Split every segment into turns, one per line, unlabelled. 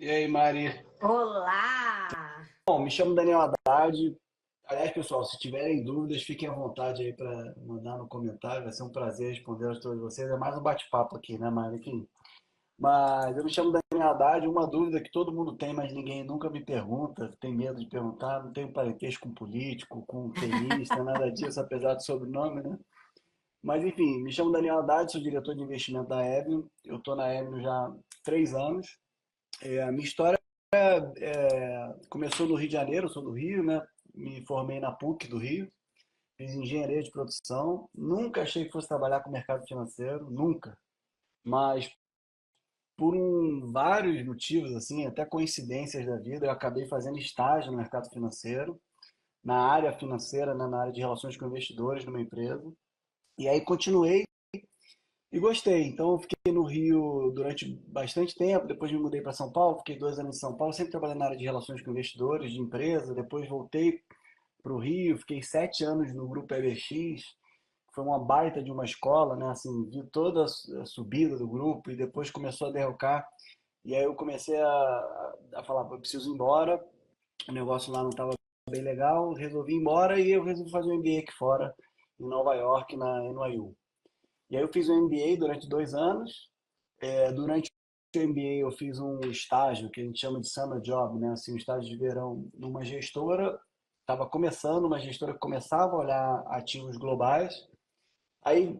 E aí, Mari?
Olá!
Bom, me chamo Daniel Haddad. Aliás, pessoal, se tiverem dúvidas, fiquem à vontade aí para mandar no comentário. Vai ser um prazer responder a todos vocês. É mais um bate-papo aqui, né, Mari? Enfim. Mas eu me chamo Daniel Haddad. Uma dúvida que todo mundo tem, mas ninguém nunca me pergunta, tem medo de perguntar. Não tenho parentesco com político, com tenista, nada disso, apesar do sobrenome, né? Mas enfim, me chamo Daniel Haddad, sou diretor de investimento da Avenue. Eu estou na Avenue já há 3 anos. A minha história começou no Rio de Janeiro, eu sou do Rio, né? Me formei na PUC do Rio, fiz engenharia de produção. Nunca achei que fosse trabalhar com o mercado financeiro, nunca. Mas por vários motivos, assim, até coincidências da vida, eu acabei fazendo estágio no mercado financeiro, na área financeira, né, na área de relações com investidores numa empresa. E aí continuei e gostei. Então eu fiquei no Rio durante bastante tempo, depois me mudei para São Paulo, fiquei 2 anos em São Paulo, sempre trabalhei na área de relações com investidores, de empresa, depois voltei para o Rio, fiquei 7 anos no Grupo EBX, foi uma baita de uma escola, né? Assim, vi toda a subida do grupo e depois começou a derrocar. E aí eu comecei a falar, eu preciso ir embora, o negócio lá não estava bem legal, resolvi ir embora e eu resolvi fazer um MBA aqui fora, em Nova York, na NYU. E aí eu fiz um MBA durante 2 anos. Durante o MBA eu fiz um estágio que a gente chama de summer job, né? Assim, um estágio de verão numa gestora. Estava começando, uma gestora que começava a olhar ativos globais. Aí,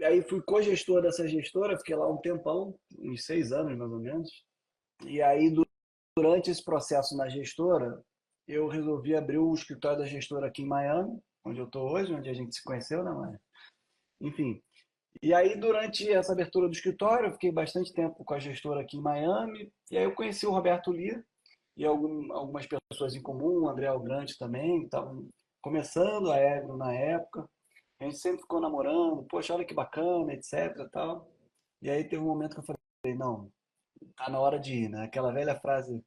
aí fui co-gestor dessa gestora, fiquei lá um tempão, uns 6 anos mais ou menos. E aí, durante esse processo na gestora, eu resolvi abrir o escritório da gestora aqui em Miami, onde eu estou hoje, onde a gente se conheceu, né, Maia? Enfim, e aí, durante essa abertura do escritório, eu fiquei bastante tempo com a gestora aqui em Miami. E aí eu conheci o Roberto Lee e algumas pessoas em comum, o André Algrande também, estavam começando a Egro na época. A gente sempre ficou namorando, poxa, olha que bacana, etc, tal. E aí teve um momento que eu falei, não, tá na hora de ir, né? Aquela velha frase,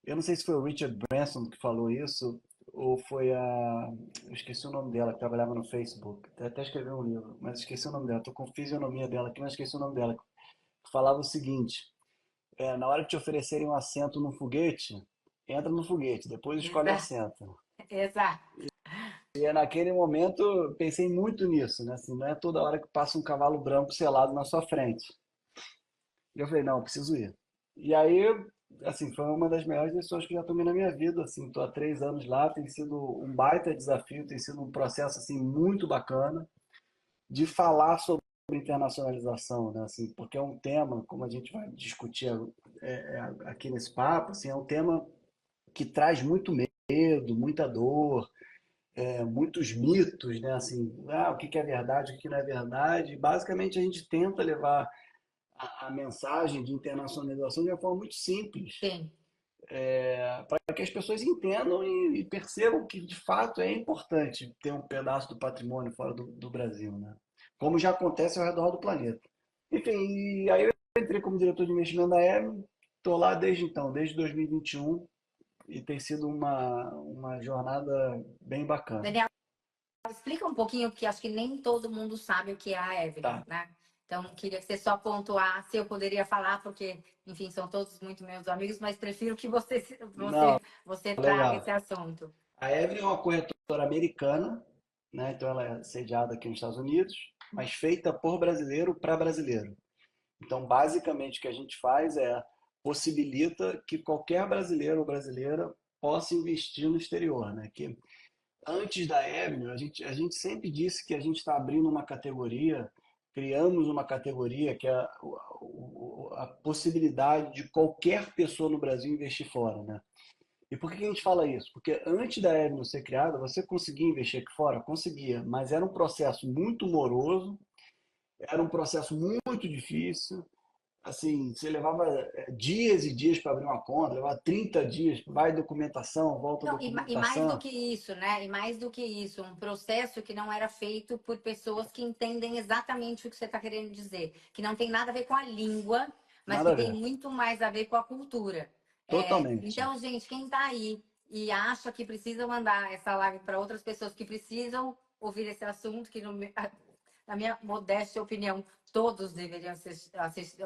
eu não sei se foi o Richard Branson que falou isso, ou foi a. Eu esqueci o nome dela, que trabalhava no Facebook. Até escreveu um livro, mas esqueci o nome dela. Estou com fisionomia dela aqui, mas esqueci o nome dela. Que falava o seguinte: na hora de te oferecerem um assento no foguete, entra no foguete, depois escolhe o
Exato,
assento.
exato.
E naquele momento eu pensei muito nisso, né? Assim, não é toda hora que passa um cavalo branco selado na sua frente. E eu falei, não, eu preciso ir. E aí, assim, foi uma das melhores decisões que eu já tomei na minha vida, assim, tô há 3 anos lá, tem sido um baita desafio, tem sido um processo, assim, muito bacana de falar sobre internacionalização, né, assim, porque é um tema, como a gente vai discutir aqui nesse papo, assim, é um tema que traz muito medo, muita dor, muitos mitos, né, assim, o que que é verdade, o que não é verdade, basicamente a gente tenta levar a mensagem de internacionalização de uma forma muito simples,
Sim.
para que as pessoas entendam e percebam que de fato é importante ter um pedaço do patrimônio fora do Brasil, né? Como já acontece ao redor do planeta. Enfim, e aí eu entrei como diretor de investimento da Eve, estou lá desde então, desde 2021, e tem sido uma jornada bem bacana.
Daniel, explica um pouquinho, porque acho que nem todo mundo sabe o que é a Evelyn,
Tá.
né? Então, queria que você só pontuasse, eu poderia falar, porque, enfim, são todos muito meus amigos, mas prefiro que você,
Não,
você traga esse
legal.
assunto.
A Evelyn é uma corretora americana, né? Então ela é sediada aqui nos Estados Unidos, mas feita por brasileiro para brasileiro. Então, basicamente, o que a gente faz é possibilita que qualquer brasileiro ou brasileira possa investir no exterior, né? Que antes da Avenue, a gente sempre disse que a gente está abrindo uma categoria, criamos uma categoria que é a possibilidade de qualquer pessoa no Brasil investir fora, né? E por que a gente fala isso? Porque antes da Avenue ser criada, você conseguia investir aqui fora? Conseguia, mas era um processo muito moroso, era um processo muito difícil, assim, você levava dias e dias para abrir uma conta, levava 30 dias, vai documentação, volta
Não, e mais do
documentação.
que isso, né? E mais do que isso, um processo que não era feito por pessoas que entendem exatamente o que você está querendo dizer, que não tem nada a ver com a língua, mas
Nada
que
a
tem
ver.
muito mais a ver com a cultura.
Totalmente.
Então, gente, quem está aí e acha que precisa mandar essa live para outras pessoas que precisam ouvir esse assunto, que no, na minha modesta opinião, todos deveriam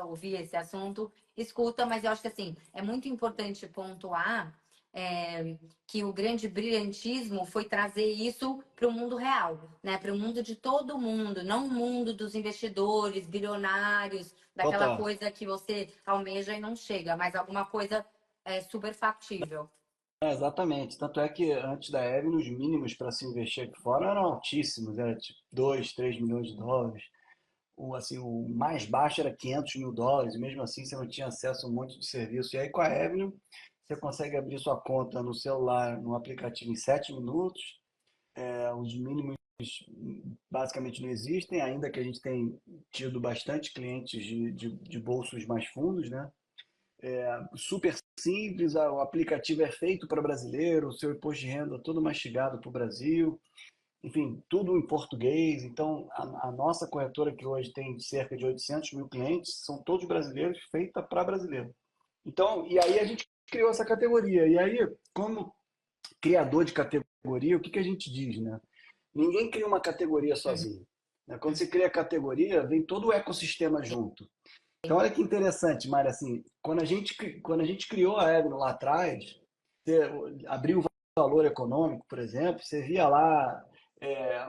ouvir esse assunto, escuta, mas eu acho que assim, é muito importante pontuar que o grande brilhantismo foi trazer isso para o mundo real, né? Para o mundo de todo mundo, não o mundo dos investidores, bilionários, daquela
Total.
coisa que você almeja e não chega, mas alguma coisa super factível.
Exatamente. Tanto é que antes da Evelyn, os mínimos para se investir aqui fora eram altíssimos, era tipo 2, 3 milhões de dólares. O mais baixo era 500 mil dólares, e mesmo assim você não tinha acesso a um monte de serviço. E aí com a Avenue, você consegue abrir sua conta no celular, no aplicativo em 7 minutos. Os mínimos basicamente não existem, ainda que a gente tenha tido bastante clientes de bolsos mais fundos, né? Super simples, o aplicativo é feito para brasileiro, o seu imposto de renda é todo mastigado para o Brasil, enfim, tudo em português. Então, a nossa corretora, que hoje tem cerca de 800 mil clientes, são todos brasileiros, feita para brasileiro. Então, e aí a gente criou essa categoria. E aí, como criador de categoria, o que que a gente diz, né? Ninguém cria uma categoria sozinho, né? Quando você cria a categoria, vem todo o ecossistema junto. Então, olha que interessante, Mari, assim, quando a gente criou a Egno lá atrás, você abriu o Valor Econômico, por exemplo, você via lá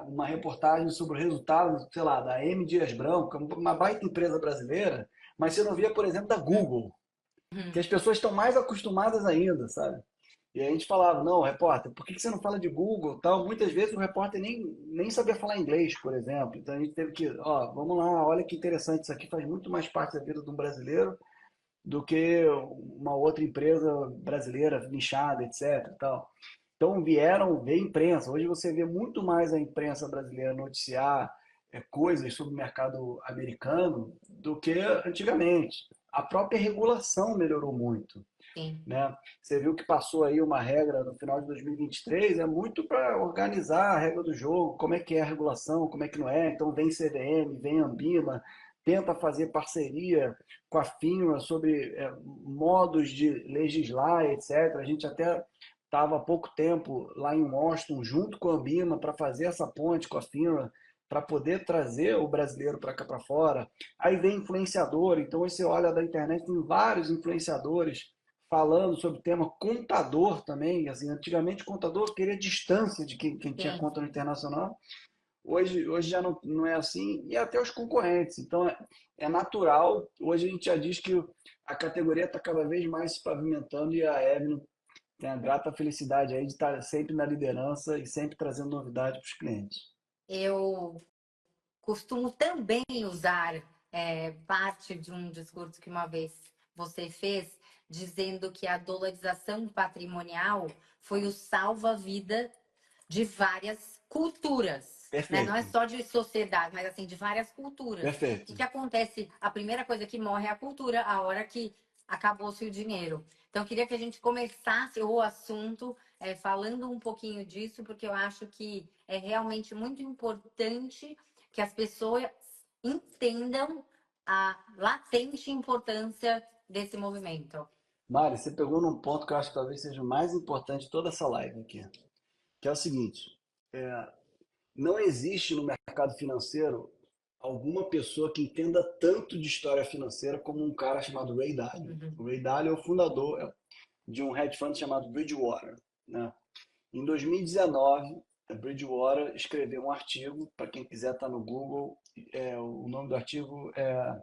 uma reportagem sobre o resultado, sei lá, da M. Dias Branco, uma baita empresa brasileira, mas você não via, por exemplo, da Google, que as pessoas estão mais acostumadas ainda, sabe? E aí a gente falava, não, repórter, por que você não fala de Google, tal? Muitas vezes o repórter nem sabia falar inglês, por exemplo. Então a gente teve que, ó, vamos lá, olha que interessante, isso aqui faz muito mais parte da vida de um brasileiro do que uma outra empresa brasileira nichada, etc. Tal. Então vieram ver imprensa. Hoje você vê muito mais a imprensa brasileira noticiar coisas sobre o mercado americano do que antigamente. A própria regulação melhorou muito.
Sim.
Né? Você viu que passou aí uma regra no final de 2023, é muito para organizar a regra do jogo, como é que é a regulação, como é que não é. Então vem CVM, vem Anbima, tenta fazer parceria com a FINRA sobre modos de legislar, etc. A gente até estava há pouco tempo lá em Washington junto com a Anbima para fazer essa ponte com a FINRA para poder trazer o brasileiro para cá para fora. Aí vem influenciador, então você olha da internet, tem vários influenciadores falando sobre o tema contador também. Assim, antigamente, contador queria distância de quem tinha
Sim.
conta no internacional. Hoje já não é assim, e até os concorrentes. Então, é natural. Hoje a gente já diz que a categoria está cada vez mais se pavimentando e a Evelyn tem a grata felicidade aí de estar sempre na liderança e sempre trazendo novidade para os clientes.
Eu costumo também usar parte de um discurso que uma vez você fez, dizendo que a dolarização patrimonial foi o salva-vida de várias culturas, né? Não é
Perfeito,
só de sociedade, mas assim, de várias culturas. O
perfeito.
que acontece? A primeira coisa que morre é a cultura, a hora que acabou-se o dinheiro. Então, eu queria que a gente começasse o assunto falando um pouquinho disso, porque eu acho que é realmente muito importante que as pessoas entendam a latente importância desse movimento.
Mari, você pegou num ponto que eu acho que talvez seja o mais importante de toda essa live aqui, que é o seguinte: não existe no mercado financeiro alguma pessoa que entenda tanto de história financeira como um cara chamado Ray Dalio.
Uhum.
O Ray Dalio é o fundador de um hedge fund chamado Bridgewater, né? Em 2019, a Bridgewater escreveu um artigo, para quem quiser estar no Google, o nome do artigo é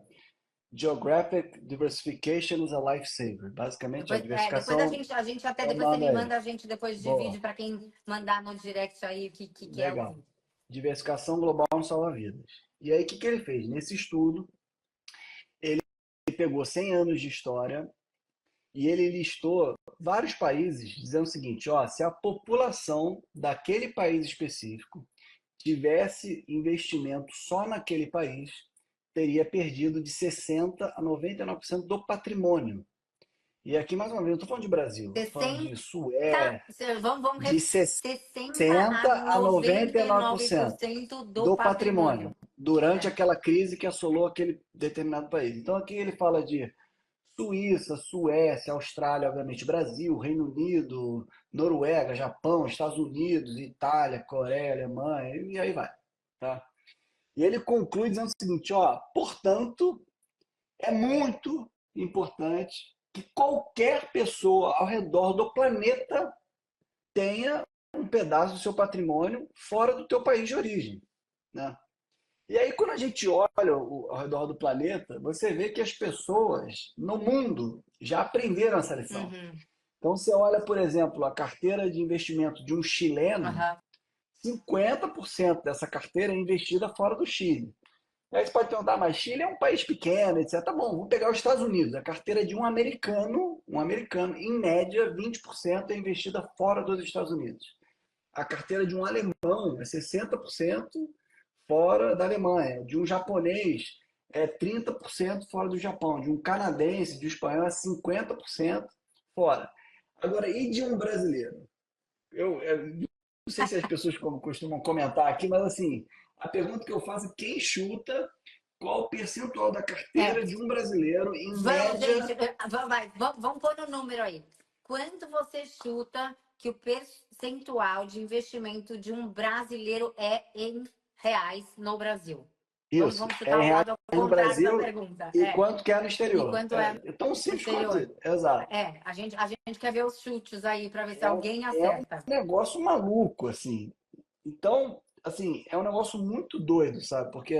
Geographic Diversification is a Lifesaver. Basicamente, a
Depois
diversificação
a gente até
eu
depois você
mando
me
aí.
manda, a gente depois
Boa,
divide para quem mandar no direct aí o que quer
legal.
ouvir.
Diversificação global no salva-vidas. E aí, o que ele fez? Nesse estudo, ele pegou 100 anos de história e ele listou vários países, dizendo o seguinte: ó, se a população daquele país específico tivesse investimento só naquele país, teria perdido de 60 a 99% do patrimônio. E aqui, mais uma vez, não estou falando de Brasil, estou falando
60,
de Suécia,
vamos
de
60 a
60 a
noventa e nove por
99%
cento do
do
patrimônio.
patrimônio durante
É.
aquela crise que assolou aquele determinado país. Então, aqui ele fala de Suíça, Suécia, Austrália, obviamente, Brasil, Reino Unido, Noruega, Japão, Estados Unidos, Itália, Coreia, Alemanha, e aí vai. Tá? E ele conclui dizendo o seguinte, ó, portanto, é muito importante que qualquer pessoa ao redor do planeta tenha um pedaço do seu patrimônio fora do teu país de origem, né? E aí, quando a gente olha ao redor do planeta, você vê que as pessoas no mundo já aprenderam essa lição.
Uhum.
Então, você olha, por exemplo, a carteira de investimento de um chileno,
Aham.
50% dessa carteira é investida fora do Chile. Aí você pode perguntar, mas Chile é um país pequeno, etc. Tá bom, vamos pegar os Estados Unidos. A carteira de um americano, em média, 20% é investida fora dos Estados Unidos. A carteira de um alemão é 60% fora da Alemanha. De um japonês é 30% fora do Japão. De um canadense, de um espanhol é 50% fora. Agora, e de um brasileiro? Eu não sei se as pessoas costumam comentar aqui, mas assim, a pergunta que eu faço é quem chuta qual o percentual da
É.
carteira de um brasileiro, em
Vamos, gente,
média.
vamos pôr no número aí. Quanto você chuta que o percentual de investimento de um brasileiro é em reais no Brasil? Vamos,
Isso,
vamos
é
chutar
em
o
reais
lado ao
no
contrário da
Brasil
pergunta.
e
É.
quanto que é no
E
exterior.
quanto é
É tão
no
simples quanto
exterior?
isso. Exato.
É, a gente quer ver os chutes aí para ver se alguém
É um
acerta.
negócio maluco, assim. Então, assim, é um negócio muito doido, sabe? Porque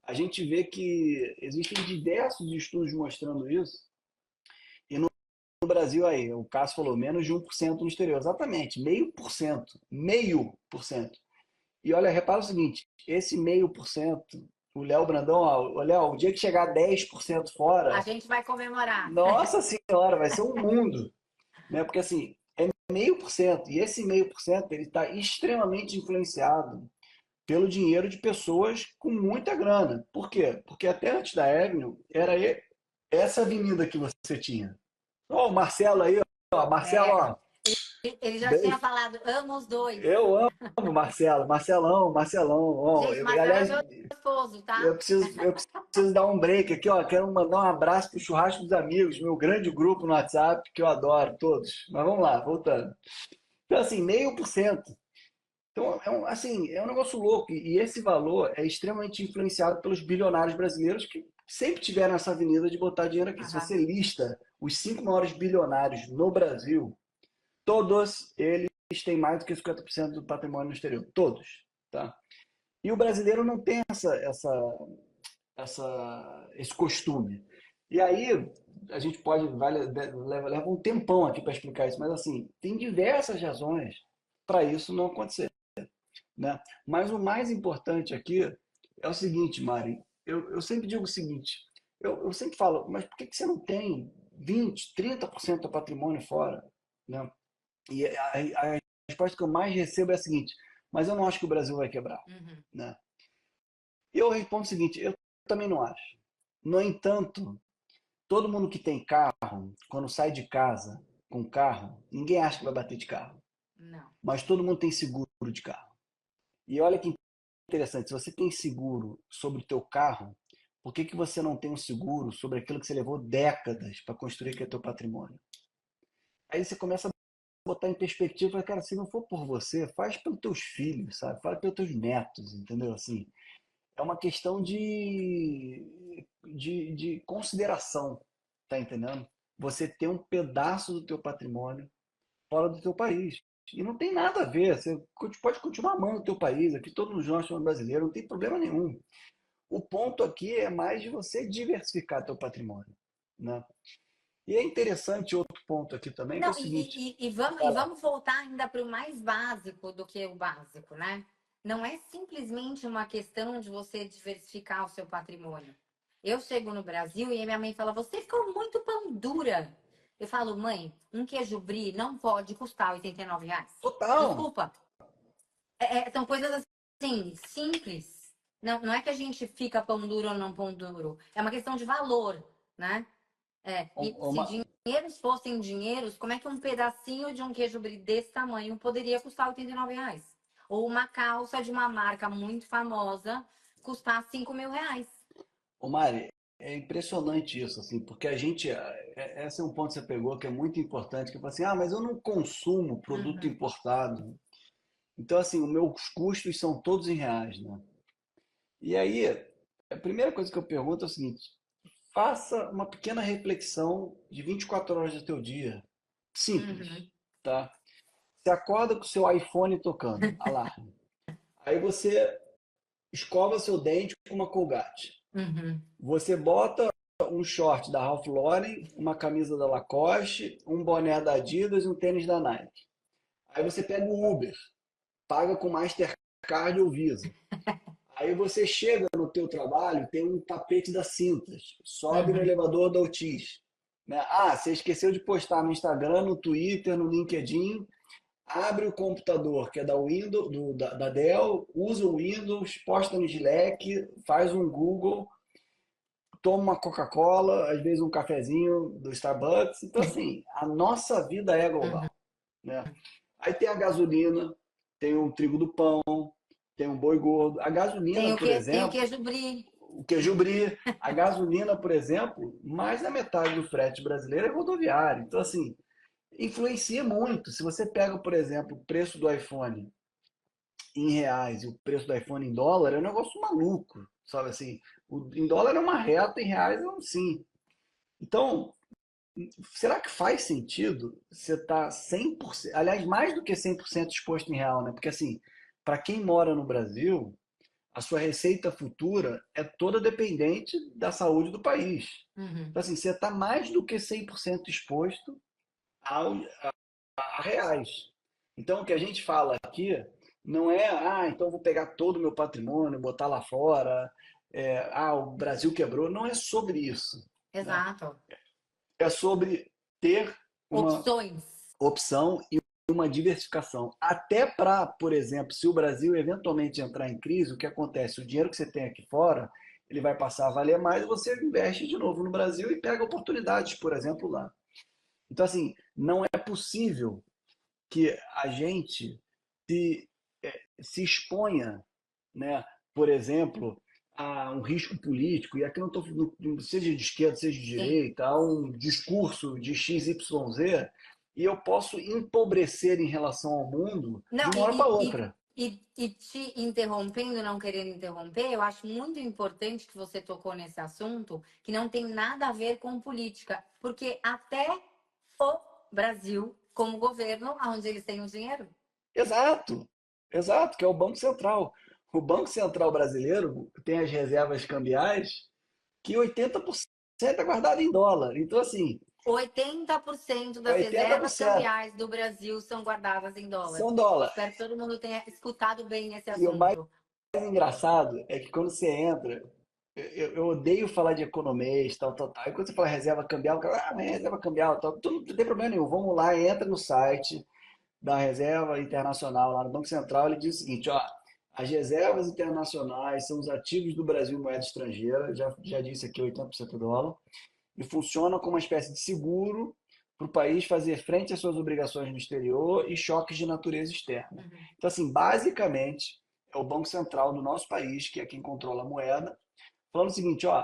a gente vê que existem diversos estudos mostrando isso. E no Brasil aí, o Cássio falou, menos de 1% no exterior. Exatamente, 0,5%. 0,5%. E olha, repara o seguinte, esse 0,5%, o Léo Brandão, ó, Léo, o dia que chegar a 10%
A
fora,
gente vai comemorar.
nossa senhora, vai ser um mundo, né? Porque assim, é 0,5%, e esse 0,5% ele está extremamente influenciado pelo dinheiro de pessoas com muita grana. Por quê? Porque até antes da Avenue, era essa avenida que você tinha. Ó, o Marcelo aí, ó, Marcelo,
É,
ó,
ele já tinha
beijo.
falado, amo os dois.
Eu amo o Marcelo, Marcelão, Marcelão. Ó,
Gente, Marcelo é
aliás,
meu esposo, tá?
eu preciso dar um break aqui, ó. Quero mandar um abraço pro churrasco dos amigos, meu grande grupo no WhatsApp, que eu adoro, todos. Mas vamos lá, voltando. Então, assim, 0,5%. Então, assim, é um negócio louco. E esse valor é extremamente influenciado pelos bilionários brasileiros que sempre tiveram essa avenida de botar dinheiro aqui. Se
Aham.
você lista os 5 maiores bilionários no Brasil, todos eles têm mais do que 50% do patrimônio no exterior. Todos. Tá? E o brasileiro não tem esse costume. E aí, a gente pode, leva um tempão aqui para explicar isso, mas assim, tem diversas razões para isso não acontecer, né? Mas o mais importante aqui é o seguinte, Mari, eu sempre digo o seguinte, eu sempre falo, mas por que você não tem 20, 30% do patrimônio fora, né? E a resposta que eu mais recebo é a seguinte, mas eu não acho que o Brasil vai quebrar,
Uhum.
né? E eu respondo o seguinte, eu também não acho. No entanto, todo mundo que tem carro, quando sai de casa com carro, ninguém acha que vai bater de carro,
Não.
mas todo mundo tem seguro de carro. E olha que interessante, se você tem seguro sobre o teu carro, por que que você não tem um seguro sobre aquilo que você levou décadas para construir, que é teu patrimônio? Aí você começa a botar em perspectiva, fala, cara, se não for por você, faz pelos teus filhos, sabe? Faz pelos teus netos, entendeu? Assim, é uma questão de consideração, tá entendendo? Você ter um pedaço do teu patrimônio fora do teu país. E não tem nada a ver, você pode continuar amando o teu país, aqui todos nós somos brasileiros, não tem problema nenhum. O ponto aqui é mais de você diversificar teu patrimônio, né? E é interessante outro ponto aqui também, que é
Não,
o seguinte,
e vamos voltar ainda para o mais básico do que o básico, né? Não é simplesmente uma questão de você diversificar o seu patrimônio. Eu chego no Brasil e a minha mãe fala: Você ficou muito pão dura. Eu falo: Mãe, um queijo brie não pode custar R$ 89.
total,
Desculpa. São coisas assim, simples. Não, não é que a gente fica pão duro ou não pão duro. É uma questão de valor, né? E se
uma,
dinheiros fossem dinheiros, como é que um pedacinho de um queijo brie desse tamanho poderia custar R$ 89? Ou uma calça de uma marca muito famosa custar R$ 5.000?
ô Mari, é impressionante isso, assim, porque a gente, esse é um ponto que você pegou que é muito importante, que é assim, mas eu não consumo produto
Uhum.
importado. Então, assim, os meus custos são todos em reais, né? E aí, a primeira coisa que eu pergunto é o seguinte: faça uma pequena reflexão de 24 horas do teu dia. Simples,
Uhum,
tá? Você acorda com o seu iPhone tocando, alarme. Aí você escova seu dente com uma Colgate.
uhum,
Você bota um short da Ralph Lauren, uma camisa da Lacoste, um boné da Adidas e um tênis da Nike. Aí você pega o Uber, paga com Mastercard ou Visa. Aí você chega no teu trabalho, tem um tapete das cintas, sobe no
uhum.
elevador da Otis. Né? Ah, você esqueceu de postar no Instagram, no Twitter, no LinkedIn. Abre o computador, que é da Windows, da Dell, usa o Windows, posta no Slack, faz um Google, toma uma Coca-Cola, às vezes um cafezinho do Starbucks. Então, assim, a nossa vida é
Uhum.
global. Né? Aí tem a gasolina, tem o trigo do pão, tem um boi gordo. A gasolina, por
Tem o
exemplo,
queijo brie.
o queijo brie, a gasolina, por exemplo, mais da metade do frete brasileiro é rodoviário. Então, assim, influencia muito. Se você pega, por exemplo, o preço do iPhone em reais e o preço do iPhone em dólar, é um negócio maluco, sabe assim? Em dólar é uma reta, em reais é um sim. Então, será que faz sentido você estar 100%, aliás, mais do que 100% exposto em real, né? Porque assim, para quem mora no Brasil, a sua receita futura é toda dependente da saúde do país.
Uhum.
Então assim, você está mais do que 100% exposto ao, a reais. Então, o que a gente fala aqui não é, então vou pegar todo o meu patrimônio, botar lá fora, o Brasil quebrou. Não é sobre isso. Né?
Exato.
É sobre ter uma
Opções.
opção e uma diversificação. Até para, por exemplo, se o Brasil eventualmente entrar em crise, o que acontece? O dinheiro que você tem aqui fora, ele vai passar a valer mais, você investe de novo no Brasil e pega oportunidades, por exemplo, lá. Então, assim, não é possível que a gente se, se exponha, né, por exemplo, a um risco político, e aqui eu não estou, seja de esquerda, seja de
Sim.
direita, a um discurso de XYZ, e eu posso empobrecer em relação ao mundo de
Não,
uma hora para outra.
e te interrompendo, não querendo interromper, eu acho muito importante que você tocou nesse assunto, que não tem nada a ver com política, porque até o Brasil, como governo, onde eles têm o dinheiro.
Exato, exato, que é o Banco Central. O Banco Central brasileiro tem as reservas cambiais que 80% é guardado em dólar. Então, assim,
80% das reservas
80%
cambiais do Brasil são guardadas em dólar.
são dólar.
Espero que todo mundo tenha escutado bem esse
E o mais
assunto.
engraçado é que quando você entra, eu odeio falar de economês, tal, tal, tal. E quando você fala reserva cambial, o cara, mas reserva cambial, tal, tudo, não tem problema nenhum. Vamos lá, entra no site da Reserva Internacional, lá no Banco Central, ele diz o seguinte, ó, as reservas internacionais são os ativos do Brasil em moeda estrangeira, já disse aqui 80% dólar, e funcionam como uma espécie de seguro para o país fazer frente às suas obrigações no exterior e choques de natureza externa.
Uhum.
Então, assim, basicamente, é o Banco Central do nosso país, que é quem controla a moeda, falando o seguinte, ó,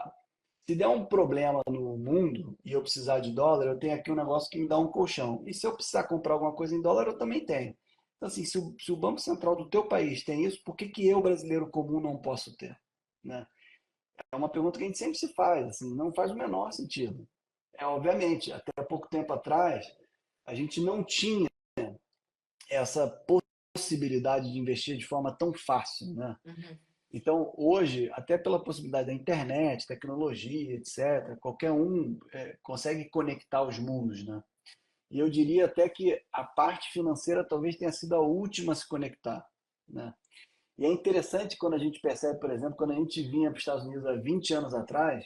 se der um problema no mundo e eu precisar de dólar, eu tenho aqui um negócio que me dá um colchão. E se eu precisar comprar alguma coisa em dólar, eu também tenho. Então, assim, se o Banco Central do teu país tem isso, por que eu, brasileiro comum, não posso ter? Né? É uma pergunta que a gente sempre se faz, assim, não faz o menor sentido. Obviamente, até pouco tempo atrás, a gente não tinha essa possibilidade de investir de forma tão fácil, né?
Uhum.
Então, hoje, até pela possibilidade da internet, tecnologia, etc., qualquer um consegue conectar os mundos, né? E eu diria até que a parte financeira talvez tenha sido a última a se conectar, né? E é interessante quando a gente percebe, por exemplo, quando a gente vinha para os Estados Unidos há 20 anos atrás,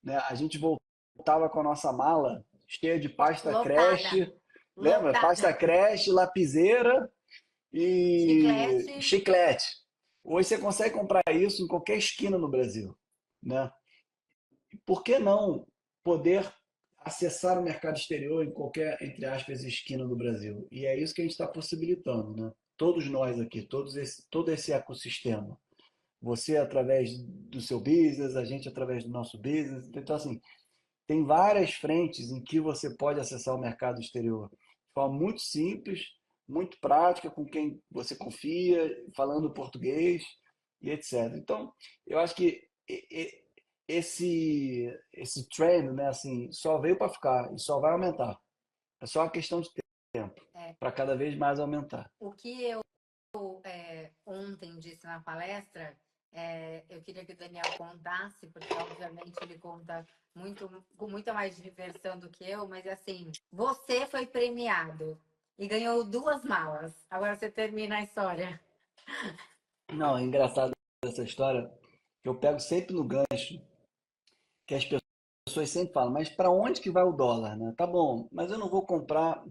né, a gente voltava com a nossa mala cheia de pasta
Lotada.
creche, lembra?
Lotada.
Pasta creche, lapiseira e
Chiclete.
chiclete. Hoje você consegue comprar isso em qualquer esquina no Brasil, né? Por que não poder acessar o mercado exterior em qualquer, entre aspas, esquina do Brasil? E é isso que a gente está possibilitando, né? Todos nós aqui, todo esse ecossistema. Você através do seu business, a gente através do nosso business. Então, assim, tem várias frentes em que você pode acessar o mercado exterior de forma muito simples, muito prática, com quem você confia, falando português. e etc. Então, eu acho que esse trend, né, assim, só veio para ficar e só vai aumentar. É só uma questão de tempo
É,
para cada vez mais aumentar.
o que eu ontem disse na palestra, eu queria que o Daniel contasse, porque obviamente ele conta com muita mais diversão do que eu, mas assim, você foi premiado e ganhou 2 malas. Agora você termina a história.
Não, é engraçado essa história, que eu pego sempre no gancho, que as pessoas sempre falam, mas para onde que vai o dólar, né? Tá bom, mas eu não vou comprar.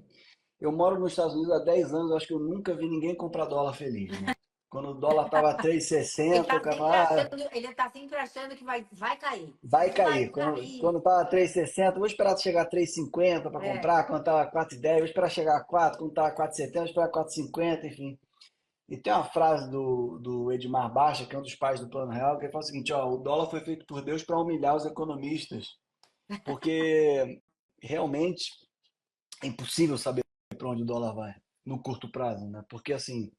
Eu moro nos Estados Unidos há 10 anos, eu acho que eu nunca vi ninguém comprar dólar feliz, né? Quando o dólar estava a o cara fala, ah,
Ele tá sempre achando que vai cair.
vai
Vai
cair. Quando
cair.
estava 3,60, vou esperar chegar a 3,50 para
É.
comprar. Quando estava 4,10, vou esperar chegar a 4. Quando estava 4,70, vou esperar 4,50, enfim. E tem uma frase do Edmar Baixa, que é um dos pais do Plano Real, que ele fala o seguinte, ó, o dólar foi feito por Deus para humilhar os economistas, porque realmente é impossível saber para onde o dólar vai no curto prazo, né? Porque assim,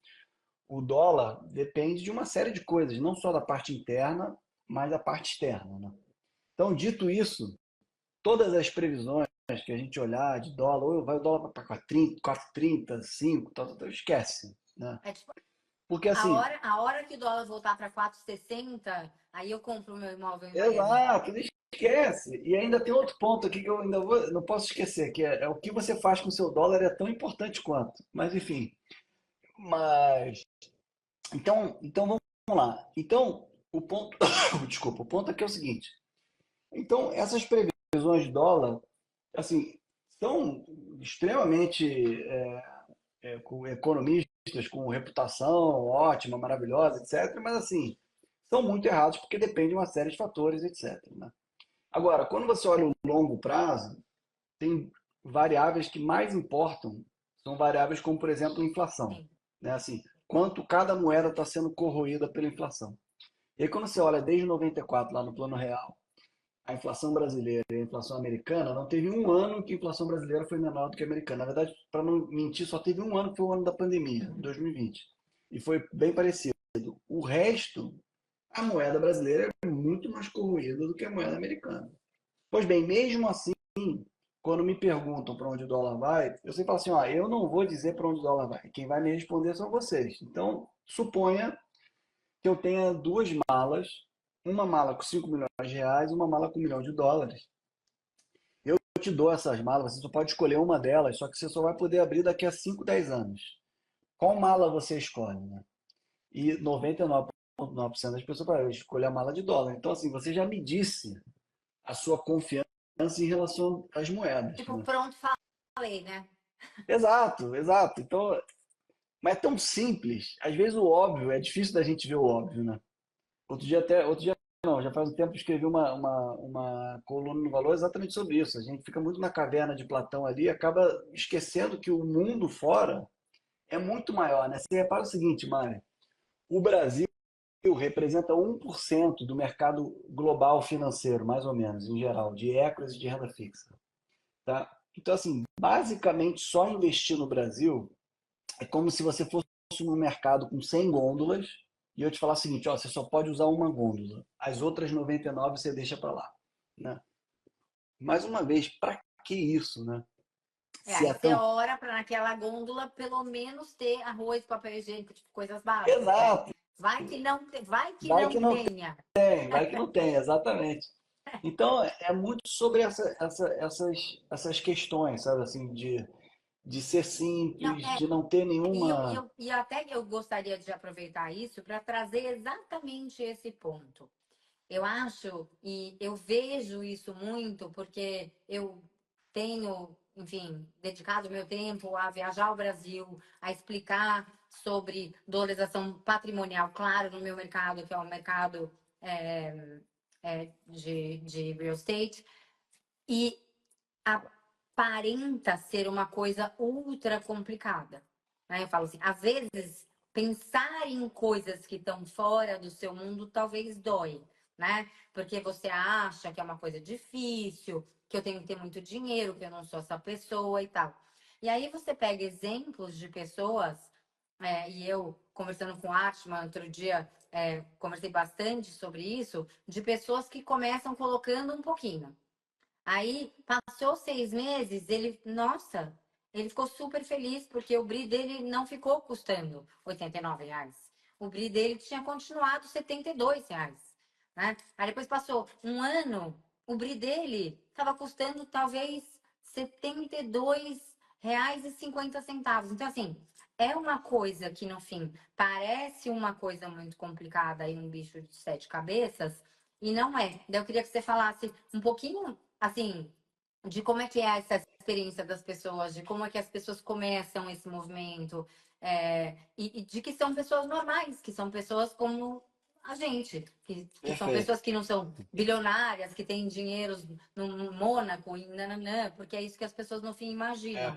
o dólar depende de uma série de coisas, não só da parte interna, mas da parte externa, né? Então, dito isso, todas as previsões que a gente olhar de dólar, ou vai o dólar para 4,30, 5, esquece, né?
É tipo,
Porque assim,
a hora que o dólar voltar para 4,60, aí eu compro o meu imóvel em Miami.
exato, não esquece. E ainda tem outro ponto aqui que eu ainda não posso esquecer, que é o que você faz com o seu dólar é tão importante quanto. Mas enfim, mas então vamos lá. Então, o ponto, desculpa, o ponto aqui é o seguinte. Então, essas previsões de dólar, assim, são extremamente com economistas com reputação ótima, maravilhosa, etc. Mas assim, são muito errados porque depende de uma série de fatores, etc. Né? Agora, quando você olha o longo prazo, tem variáveis que mais importam, são variáveis como, por exemplo, a inflação.
Sim.
Né? Assim, quanto cada moeda está sendo corroída pela inflação. E aí, quando você olha desde 94, lá no Plano Real, a inflação brasileira e a inflação americana, não teve um ano que a inflação brasileira foi menor do que a americana. Na verdade, para não mentir, só teve um ano que foi o ano da pandemia,
Uhum.
2020. E foi bem parecido. O resto, a moeda brasileira é muito mais corroída do que a moeda americana. Pois bem, mesmo assim, quando me perguntam para onde o dólar vai, eu sempre falo assim, ó, eu não vou dizer para onde o dólar vai. Quem vai me responder são vocês. Então, suponha que eu tenha duas malas, uma mala com 5 milhões de reais e uma mala com 1 milhão de dólares. Eu te dou essas malas, você só pode escolher uma delas, só que você só vai poder abrir daqui a 5, 10 anos. Qual mala você escolhe, né? E 99,9% das pessoas vai escolher a mala de dólar. Então, assim, você já me disse a sua confiança em relação às moedas,
Tipo,
né?
pronto, falei, né?
Exato, exato. Então, mas é tão simples. Às vezes o óbvio, é difícil da gente ver o óbvio, né? Outro dia não, já faz um tempo que escrevi uma coluna no Valor exatamente sobre isso. A gente fica muito na caverna de Platão ali e acaba esquecendo que o mundo fora é muito maior, né? Você repara o seguinte, Mário, o Brasil representa 1% do mercado global financeiro, mais ou menos, em geral, de equities e de renda fixa, tá? Então, assim, basicamente só investir no Brasil é como se você fosse num mercado com 100 gôndolas e eu te falar o seguinte, ó, você só pode usar uma gôndola, as outras 99 você deixa para lá, né? Mais uma vez, para que isso, né? Se
Aí
é
você
tão
ora para naquela gôndola pelo menos ter arroz, papel higiênico, tipo, coisas básicas, né?
exato,
Vai que
vai que
não
não
tenha.
tem, vai que não tem, exatamente. Então é muito sobre essas questões, sabe, assim, de ser
Não,
simples, de não ter nenhuma.
e até que eu gostaria de aproveitar isso para trazer exatamente esse ponto. Eu acho e eu vejo isso muito porque eu tenho, enfim, dedicado meu tempo a viajar ao Brasil, a explicar sobre dolarização patrimonial, claro, no meu mercado, que é o mercado é, de real estate, e aparenta ser uma coisa ultra complicada. Né? Eu falo assim, às vezes pensar em coisas que estão fora do seu mundo talvez dói, né? Porque você acha que é uma coisa difícil, que eu tenho que ter muito dinheiro, que eu não sou essa pessoa e tal. E aí você pega exemplos de pessoas e eu conversando com o Atman outro dia, conversei bastante sobre isso, de pessoas que começam colocando um pouquinho. Aí, passou 6 meses, nossa, ele ficou super feliz, porque o brie dele não ficou custando R$ 89. O brie dele tinha continuado R$ 72, né? Aí depois passou um ano, o brie dele estava custando talvez R$ 72,50. Então, assim, é uma coisa que, no fim, parece uma coisa muito complicada e um bicho de 7 cabeças, e não é. Daí eu queria que você falasse um pouquinho, assim, de como é que é essa experiência das pessoas, de como é que as pessoas começam esse movimento, e de que são pessoas normais, que são pessoas como a gente, que são
Perfeito.
pessoas que não são bilionárias, que têm dinheiros no Mônaco e nananã, porque é isso que as pessoas no fim
É,
imaginam.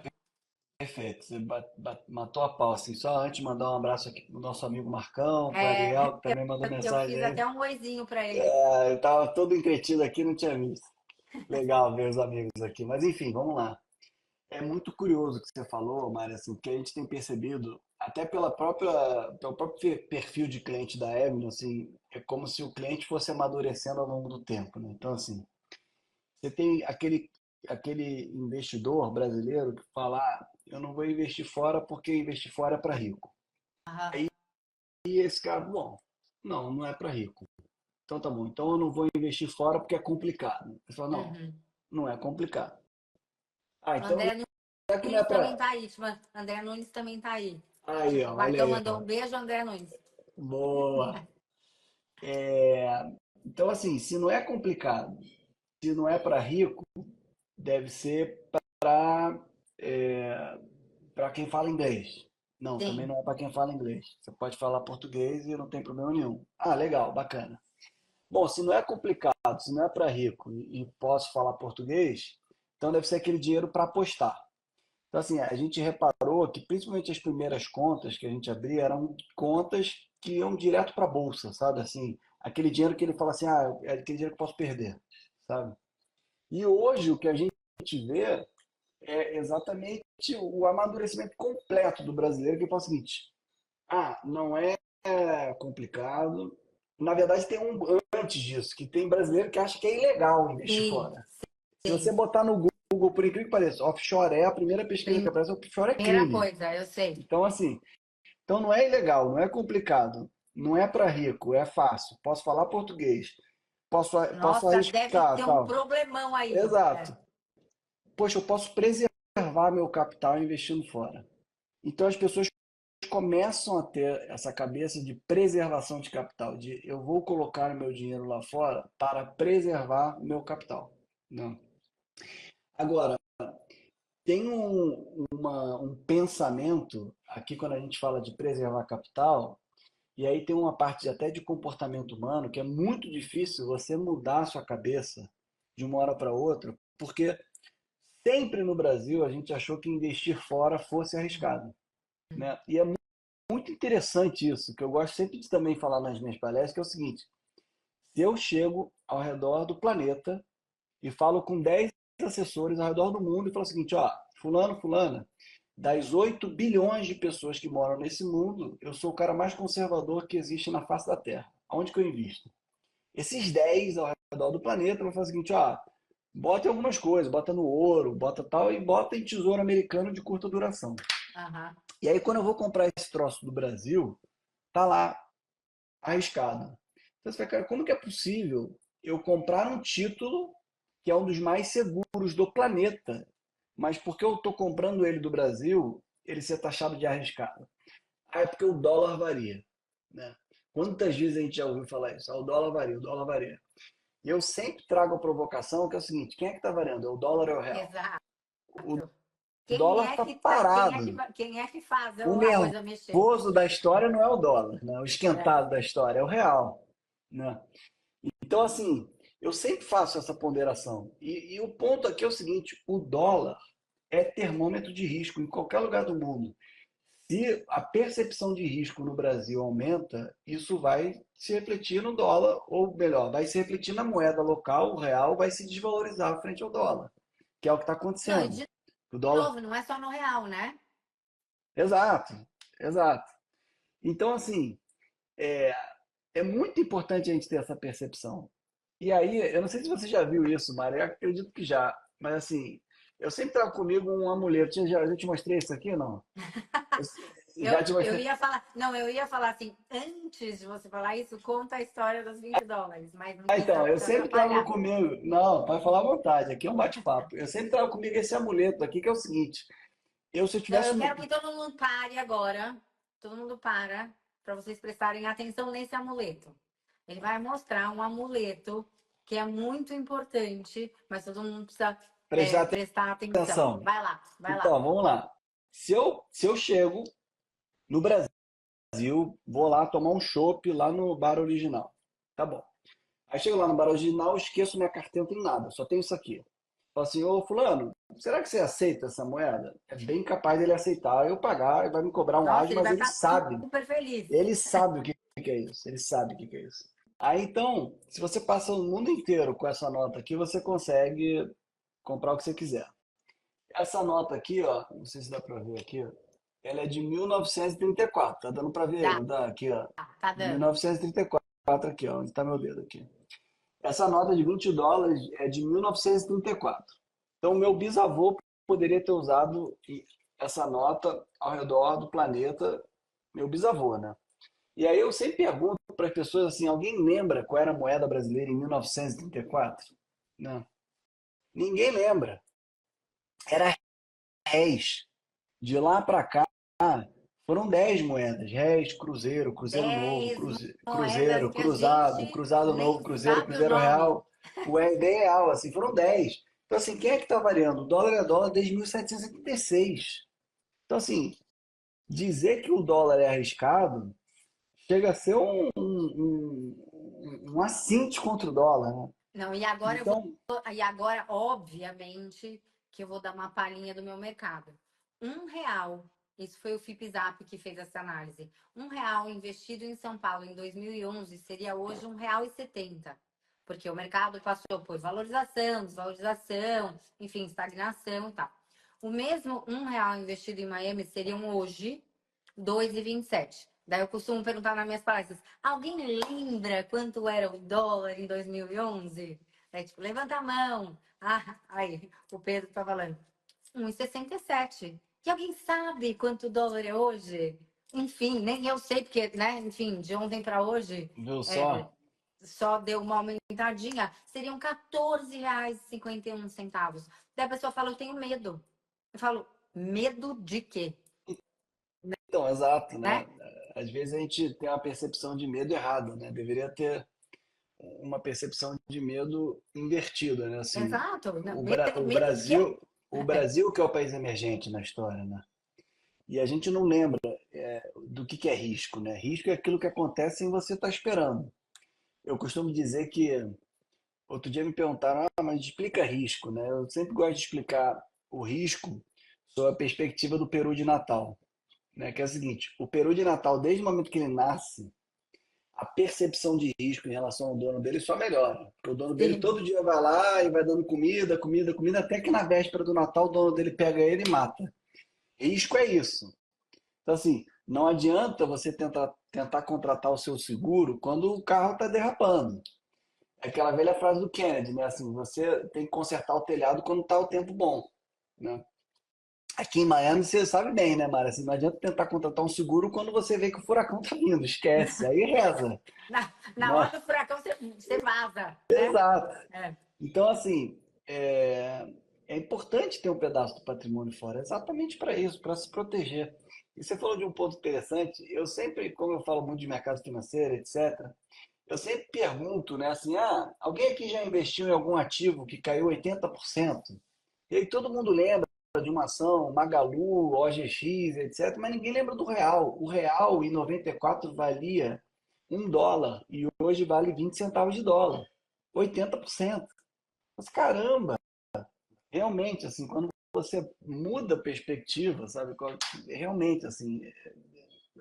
perfeito. Você matou a pau, assim. Só antes mandar um abraço aqui pro nosso amigo Marcão, pro
É,
Ariel, que também mandou
eu
mensagem
fiz
aí.
até um oizinho para eles.
Eu tava todo entretido aqui, não tinha visto. Legal ver os amigos aqui. Mas enfim, vamos lá. É muito curioso o que você falou, Mari, assim, porque a gente tem percebido, até pelo próprio perfil de cliente da Avenue, assim, é como se o cliente fosse amadurecendo ao longo do tempo, né? Então, assim, você tem aquele investidor brasileiro que fala, eu não vou investir fora porque investir fora é para rico.
Aham.
E esse cara, bom, não é para rico. Então tá bom, então eu não vou investir fora porque é complicado. Ele fala, não,
Uhum.
não é complicado. Então
André
já que não é
Nunes também
para...
tá aí, André Nunes também tá aí.
Aí,
O
ó, olha
Marcão
aí,
mandou
ó.
um beijo, André Nunes.
Boa. Então, assim, se não é complicado, se não é para rico, deve ser para para quem fala inglês. Não, também
Sim.
não é para quem fala inglês. Você pode falar português e não tem problema nenhum. Ah, legal, bacana. Bom, se não é complicado, se não é para rico e posso falar português, então deve ser aquele dinheiro para apostar. Então, assim, a gente reparou que principalmente as primeiras contas que a gente abria eram contas que iam direto para a bolsa, sabe? Assim, aquele dinheiro que ele fala assim, é aquele dinheiro que eu posso perder, sabe? E hoje o que a gente vê é exatamente o amadurecimento completo do brasileiro, que fala o seguinte, não é complicado. Na verdade, tem um antes disso, que tem brasileiro que acha que é ilegal investir
Sim,
fora. Se você
sim.
botar no Google, por incrível que pareça, offshore a primeira pesquisa que aparece, offshore é
Primeira
crime.
coisa, eu sei.
Então, assim, então não é ilegal, não é complicado, não é para rico, é fácil. Posso falar português, posso
Nossa, deve
arriscar,
ter um
tal.
problemão aí.
Exato. Poxa, eu posso preservar meu capital investindo fora. Então as pessoas começam a ter essa cabeça de preservação de capital, de eu vou colocar meu dinheiro lá fora para preservar o meu capital. Não. Agora, tem um pensamento, aqui quando a gente fala de preservar capital, e aí tem uma parte até de comportamento humano que é muito difícil você mudar a sua cabeça de uma hora para outra, porque sempre no Brasil a gente achou que investir fora fosse arriscado, né? E é muito interessante isso, que eu gosto sempre de também falar nas minhas palestras, que é o seguinte, se eu chego ao redor do planeta e falo com 10 assessores ao redor do mundo e falo o seguinte, ó, fulano, fulana, das 8 bilhões de pessoas que moram nesse mundo, eu sou o cara mais conservador que existe na face da Terra. Onde que eu invisto? Esses 10 ao redor do planeta vão falar o seguinte, ó, bota em algumas coisas, bota no ouro, bota tal, e bota em tesouro americano de curta duração.
Aham.
E aí, quando eu vou comprar esse troço do Brasil, tá lá, arriscado. Então, você fala, cara, como que é possível eu comprar um título que é um dos mais seguros do planeta, mas porque eu estou comprando ele do Brasil, ele ser taxado de arriscado? É porque o dólar varia, né? Quantas vezes a gente já ouviu falar isso? O dólar varia, o dólar varia. E eu sempre trago a provocação que é o seguinte, quem é que está variando? É o dólar ou é o real?
Exato.
O dólar está parado.
Quem é que faz
O
a coisa mexer?
nervoso da história não é o dólar, né? O
É.
esquentado da história é o real, né? Então, assim, eu sempre faço essa ponderação. E o ponto aqui é o seguinte: o dólar é termômetro de risco em qualquer lugar do mundo. Se a percepção de risco no Brasil aumenta, isso vai se refletir no dólar, ou melhor, vai se refletir na moeda local, o real vai se desvalorizar frente ao dólar, que é o que está
Não, e
acontecendo.
de
O dólar,
novo, não é só no real, né?
exato. Exato. Então, assim, é, é muito importante a gente ter essa percepção. E aí, eu não sei se você já viu isso, Mari, eu acredito que já, mas assim, eu sempre trago comigo um amuleto. Já te mostrei isso aqui, não? Já te
Eu
mostrei.
ia falar, não, eu ia falar assim, antes de você falar isso, conta a história dos US$ 20, mas não
Ah,
quis
então, eu
te
sempre trago
atrapalhar.
comigo. Não, pode falar à vontade, aqui é um bate-papo. Eu sempre trago comigo esse amuleto aqui, que é o seguinte: se eu
Não,
tivesse
eu
um.
quero que todo mundo pare agora. Todo mundo para vocês prestarem atenção nesse amuleto. Ele vai mostrar um amuleto que é muito importante, mas todo mundo precisa
Prestar
prestar atenção.
atenção.
Vai lá, vai lá.
Então, vamos lá. Se eu chego no Brasil, vou lá tomar um chopp lá no bar original. Tá bom. Aí chego lá no bar original, esqueço minha carteira, não tem nada, só tenho isso aqui. Falo assim, ô fulano, será que você aceita essa moeda? É bem capaz dele aceitar, eu pagar, ele vai me cobrar um
Nossa,
ágio,
ele
mas
vai ficar super feliz.
ele sabe o que é isso, ele sabe o que é isso. Aí então, se você passa o mundo inteiro com essa nota aqui, você consegue comprar o que você quiser. Essa nota aqui, ó, não sei se dá pra ver aqui, ó, ela é de 1934, tá dando pra ver aí,
Dá,
não dá? Aqui, ó,
tá dando.
1934 aqui, ó, onde tá meu dedo aqui. Essa nota de US$ 20 é de 1934. Então, meu bisavô poderia ter usado essa nota ao redor do planeta, meu bisavô, né? E aí eu sempre pergunto para as pessoas assim, alguém lembra qual era a moeda brasileira em 1934? Não. Ninguém lembra. Era réis. De lá para cá, foram 10 moedas. Réis, cruzeiro, cruzeiro novo,
10 moedas
cruzeiro,
que a
cruzado,
gente
cruzado novo,
nem
cruzeiro,
sabe o
cruzeiro
nome.
real. O RD real, assim, foram 10. Então, assim, quem é que está variando? O dólar é dólar desde 1776. Então, assim, dizer que o dólar é arriscado chega a ser um assinte contra o dólar, né?
Não,
Então,
e agora, obviamente, que eu vou dar uma palhinha do meu mercado. R$ 1, isso foi o Fipzap que fez essa análise. R$ 1 investido em São Paulo em 2011 seria hoje R$ 1,70, porque o mercado passou por valorização, desvalorização, enfim, estagnação e tal. O mesmo R$ 1 investido em Miami seriam hoje 2,27. Daí eu costumo perguntar nas minhas palestras: alguém lembra quanto era o dólar em 2011? É tipo, levanta a mão. Ah, aí, o Pedro tá falando. 1,67. E alguém sabe quanto o dólar é hoje? Enfim, nem eu sei, porque, né? Enfim, de ontem para hoje,
viu
é,
só?
só deu uma aumentadinha. Seriam R$ 14,51. Daí a pessoa fala: eu tenho medo. Eu falo: medo de quê?
Então, exato, né?
Né?
Às vezes a gente tem uma percepção de medo errada, né? Deveria ter uma percepção de medo invertida, né? Assim,
Exato. Não,
o,
medo,
o
medo de quê?
Brasil que é o país emergente na história, né? E a gente não lembra do que é risco, né? Risco é aquilo que acontece sem você estar esperando. Eu costumo dizer que outro dia me perguntaram, mas explica risco, né? Eu sempre gosto de explicar o risco sob a perspectiva do peru de Natal, né? Que é o seguinte: o peru de Natal, desde o momento que ele nasce, a percepção de risco em relação ao dono dele só melhora. Porque o dono dele
Sim.
todo dia vai lá e vai dando comida, comida, comida, até que na véspera do Natal o dono dele pega ele e mata. Risco é isso. Então, assim, não adianta você tentar contratar o seu seguro quando o carro está derrapando. É aquela velha frase do Kennedy, né? Assim, você tem que consertar o telhado quando está o tempo bom, né? Aqui em Miami você sabe bem, né, Mara? Assim, não adianta tentar contratar um seguro quando você vê que o furacão tá vindo, esquece, aí reza.
Na
Não,
hora do furacão, você vaza, né?
exato.
É.
Então, assim, é importante ter um pedaço do patrimônio fora, exatamente para isso, para se proteger. E você falou de um ponto interessante, eu sempre, como eu falo muito de mercado financeiro, etc., eu sempre pergunto, né, assim, alguém aqui já investiu em algum ativo que caiu 80%? E aí todo mundo lembra de uma ação, Magalu, OGX, etc., mas ninguém lembra do real. O real em 94 valia US$ 1 e hoje vale 20 centavos de dólar. 80%. Mas caramba, realmente, assim, quando você muda a perspectiva, sabe? Realmente, assim,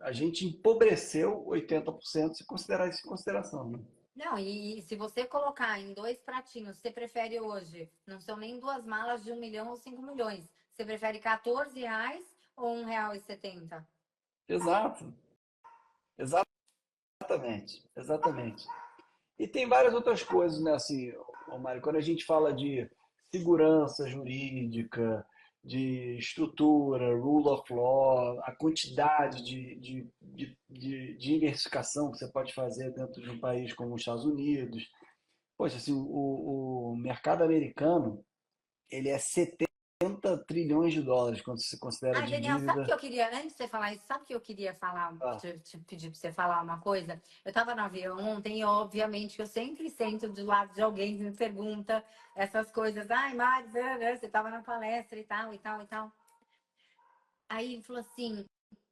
a gente empobreceu 80% se considerar isso em consideração, né?
Não, e se você colocar em dois pratinhos, você prefere hoje, não são nem duas malas de 1 milhão ou 5 milhões. Você prefere R$ 14 ou R$ 1,70?
exato, exatamente, exatamente. E tem várias outras coisas, né? Assim, ô Mário, quando a gente fala de segurança jurídica, de estrutura, rule of law, a quantidade de diversificação que você pode fazer dentro de um país como os Estados Unidos. Poxa, assim, o mercado americano, ele é 70 trilhões de dólares quando se considera
Ai,
de
Daniel, sabe o que
dívida.
eu queria, antes de você falar isso, sabe o que eu queria falar,
Ah,
te pedir pra você falar uma coisa? Eu tava no avião ontem e, obviamente, eu sempre sento do lado de alguém que me pergunta essas coisas. Ai, Mari, você tava na palestra e tal, e tal, e tal. Aí ele falou assim,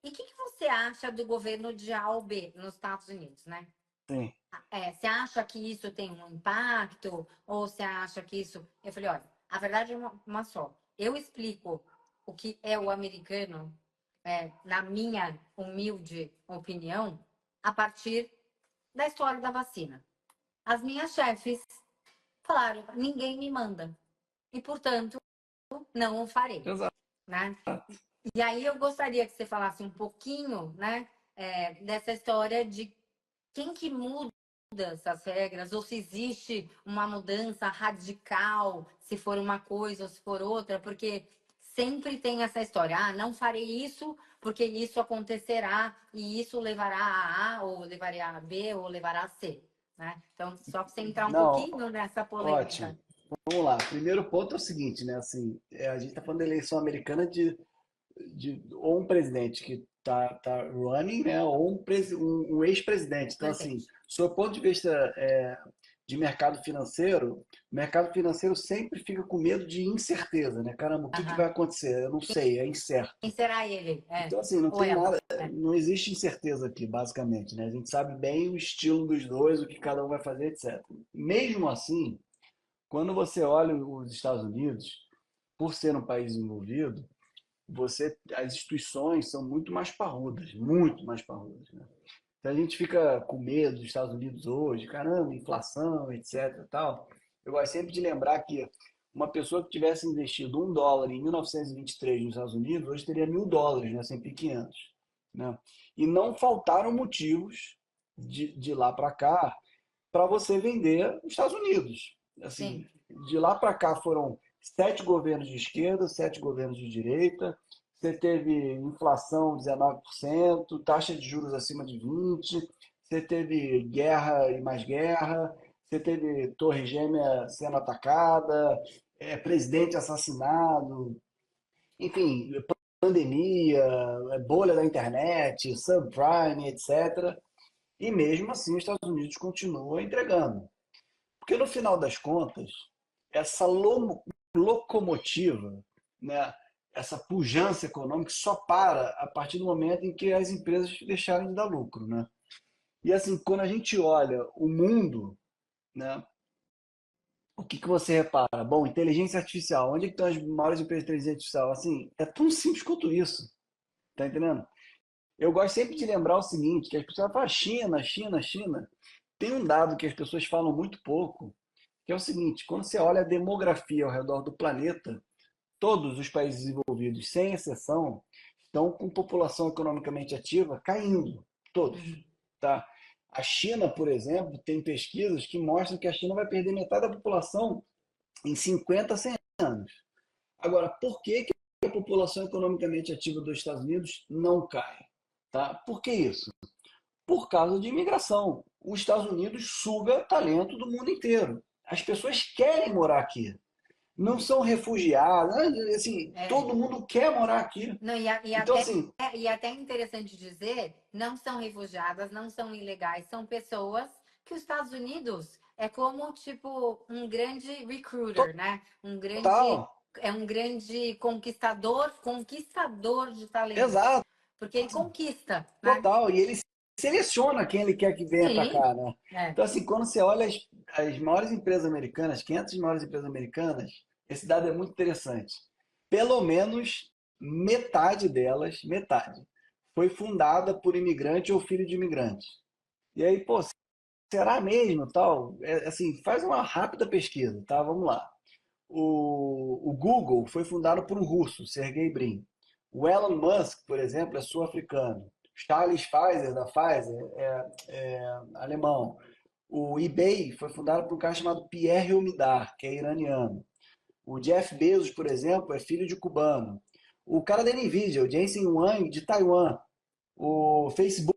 e o que você acha do governo de A ou B nos Estados Unidos, né?
sim,
Você acha que isso tem um impacto? Ou você acha que isso. Eu falei, olha, a verdade é uma só. Eu explico o que é o americano, na minha humilde opinião, a partir da história da vacina. As minhas chefes falaram, ninguém me manda. E, portanto, não o farei.
exato.
Né? E aí eu gostaria que você falasse um pouquinho, né, dessa história de quem que muda essas regras, ou se existe uma mudança radical, se for uma coisa ou se for outra, porque sempre tem essa história, ah, não farei isso porque isso acontecerá e isso levará a A, ou levará a B, ou levará a C. Né? Então, só para você entrar um
Não,
pouquinho nessa
ótimo.
polêmica.
Vamos lá. Primeiro ponto é o seguinte, né? Assim, a gente está falando da eleição americana ou um presidente que tá running, né? Ou um ex-presidente. Então, assim,
Presidente.
do ponto de vista de o mercado financeiro sempre fica com medo de incerteza, né? Caramba, o que
Aham.
vai acontecer? Eu não sei, é incerto.
Quem será ele?
Então, assim, não
Ou
tem
ela?
nada, não existe incerteza aqui, basicamente, né? A gente sabe bem o estilo dos dois, o que cada um vai fazer, etc. Mesmo assim, quando você olha os Estados Unidos, por ser um país desenvolvido, as instituições são muito mais parrudas, né? Então a gente fica com medo dos Estados Unidos hoje, caramba, inflação, etc. Tal. Eu gosto sempre de lembrar que uma pessoa que tivesse investido $1 em 1923 nos Estados Unidos, hoje teria $1.000 no S&P 500, né? E não faltaram motivos de lá para cá para você vender os Estados Unidos. Assim,
Sim.
de lá para cá foram 7 governos de esquerda, 7 governos de direita. Você teve inflação 19%, taxa de juros acima de 20%, você teve guerra e mais guerra, você teve Torre Gêmea sendo atacada, presidente assassinado, enfim, pandemia, bolha da internet, subprime, etc. E mesmo assim os Estados Unidos continuam entregando. Porque no final das contas, essa locomotiva, né, essa pujança econômica só para a partir do momento em que as empresas deixarem de dar lucro. Né? E assim, quando a gente olha o mundo, né, o que você repara? Bom, inteligência artificial, onde estão as maiores empresas de inteligência artificial? Assim, é tão simples quanto isso. Tá entendendo? Eu gosto sempre de lembrar o seguinte, que as pessoas falam China, China, China. Tem um dado que as pessoas falam muito pouco, que é o seguinte, quando você olha a demografia ao redor do planeta, todos os países desenvolvidos, sem exceção, estão com população economicamente ativa caindo, todos,
Uhum.
tá? A China, por exemplo, tem pesquisas que mostram que a China vai perder metade da população em 50, 100 anos. Agora, por que a população economicamente ativa dos Estados Unidos não cai? Tá? Por que isso? Por causa de imigração. Os Estados Unidos suga talento do mundo inteiro. As pessoas querem morar aqui. Não são refugiados. Assim,
É.
todo mundo quer morar aqui.
Não,
Então, assim,
e até interessante dizer, não são refugiadas, não são ilegais, são pessoas que os Estados Unidos é como tipo um grande recruiter, né?
total,
É um grande conquistador de talentos,
exato,
porque ele conquista, né?
total. E ele seleciona quem ele quer que venha para
Sim,
cá, né?
é.
Então, assim, quando você olha as maiores empresas americanas, 500 maiores empresas americanas, esse dado é muito interessante. Pelo menos metade delas, metade, foi fundada por imigrante ou filho de imigrante. E aí, pô, será mesmo, tal? Assim, faz uma rápida pesquisa, tá? Vamos lá. O Google foi fundado por um russo, Sergey Brin. O Elon Musk, por exemplo, é sul-africano. Charles Pfizer, da Pfizer, alemão. O eBay foi fundado por um cara chamado Pierre Omidyar, que é iraniano. O Jeff Bezos, por exemplo, é filho de cubano. O cara da Nvidia, o Jensen Huang, de Taiwan. O Facebook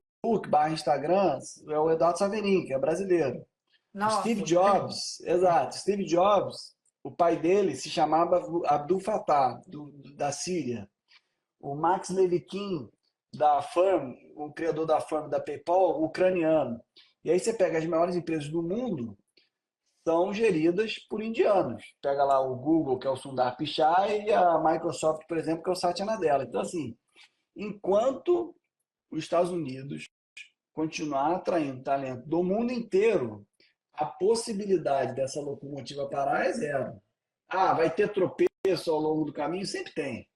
barra Instagram é o Eduardo Saverin, que é brasileiro. O Steve
Nossa,
Jobs, exato, Steve Jobs, o pai dele se chamava Abdul Fattah, da Síria. O Max Levitin, da Firm, o criador da Firm, da PayPal, ucraniano. E aí você pega as maiores empresas do mundo, são geridas por indianos. Pega lá o Google, que é o Sundar Pichai, e a Microsoft, por exemplo, que é o Satya Nadella. Então, assim, enquanto os Estados Unidos continuar atraindo talento do mundo inteiro, a possibilidade dessa locomotiva parar é zero. Ah, vai ter tropeço ao longo do caminho? Sempre tem.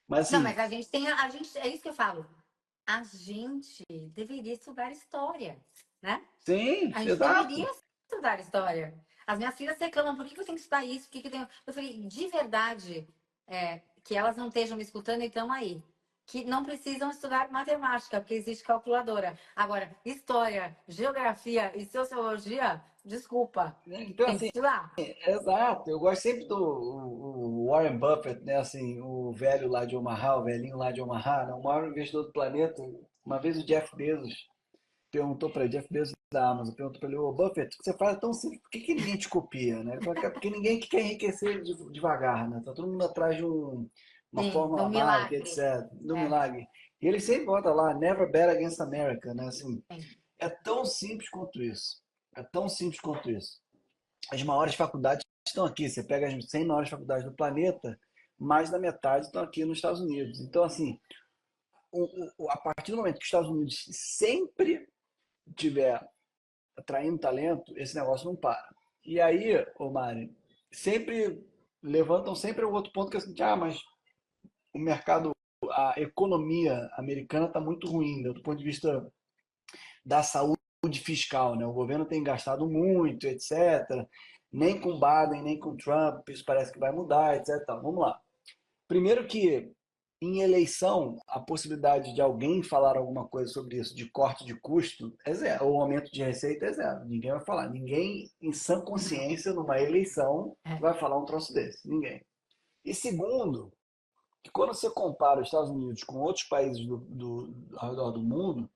Mas
não,
assim,
mas a gente tem, a gente, é isso que eu falo. A gente deveria estudar história, né?
sim,
A gente
exato.
deveria estudar história. As minhas filhas reclamam, por que eu tenho que estudar isso? Por que eu tenho... Eu falei, de verdade, que elas não estejam me escutando e estão aí. Que não precisam estudar matemática, porque existe calculadora. Agora, história, geografia e sociologia, desculpa,
Então,
tem que
assim,
estudar.
exato. Eu gosto sempre do o Warren Buffett, né? Assim, o velho lá de Omaha, o velhinho lá de Omaha, né? O maior investidor do planeta. Uma vez o Jeff Bezos perguntou para ele, Jeff Bezos da Amazon, perguntou para ele, ô Buffett, o que você faz é tão simples, por que ninguém te copia, né? Ele falou, porque ninguém quer enriquecer devagar, né? Tá todo mundo atrás de uma
Sim,
fórmula
um
mágica,
milagre.
etc. Do
É,
milagre. E ele sempre bota lá, never bet against America, né? Assim,
sim.
é tão simples quanto isso. É tão simples quanto isso. As maiores faculdades estão aqui. Você pega as 100 maiores faculdades do planeta, mais da metade estão aqui nos Estados Unidos. Então, assim, a partir do momento que os Estados Unidos sempre tiver atraindo talento, esse negócio não para. E aí, ô Mari, sempre levantam sempre o outro ponto que é assim, mas o mercado, a economia americana está muito ruim, né, do ponto de vista da saúde fiscal, né? O governo tem gastado muito, etc. Nem com Biden, nem com Trump, isso parece que vai mudar, etc. Vamos lá. Primeiro que em eleição, a possibilidade de alguém falar alguma coisa sobre isso, de corte de custo, é zero. Ou aumento de receita é zero. Ninguém vai falar. Ninguém, em sã consciência, numa eleição,
É.
vai falar um troço desse. Ninguém. E segundo, que quando você compara os Estados Unidos com outros países ao redor do mundo,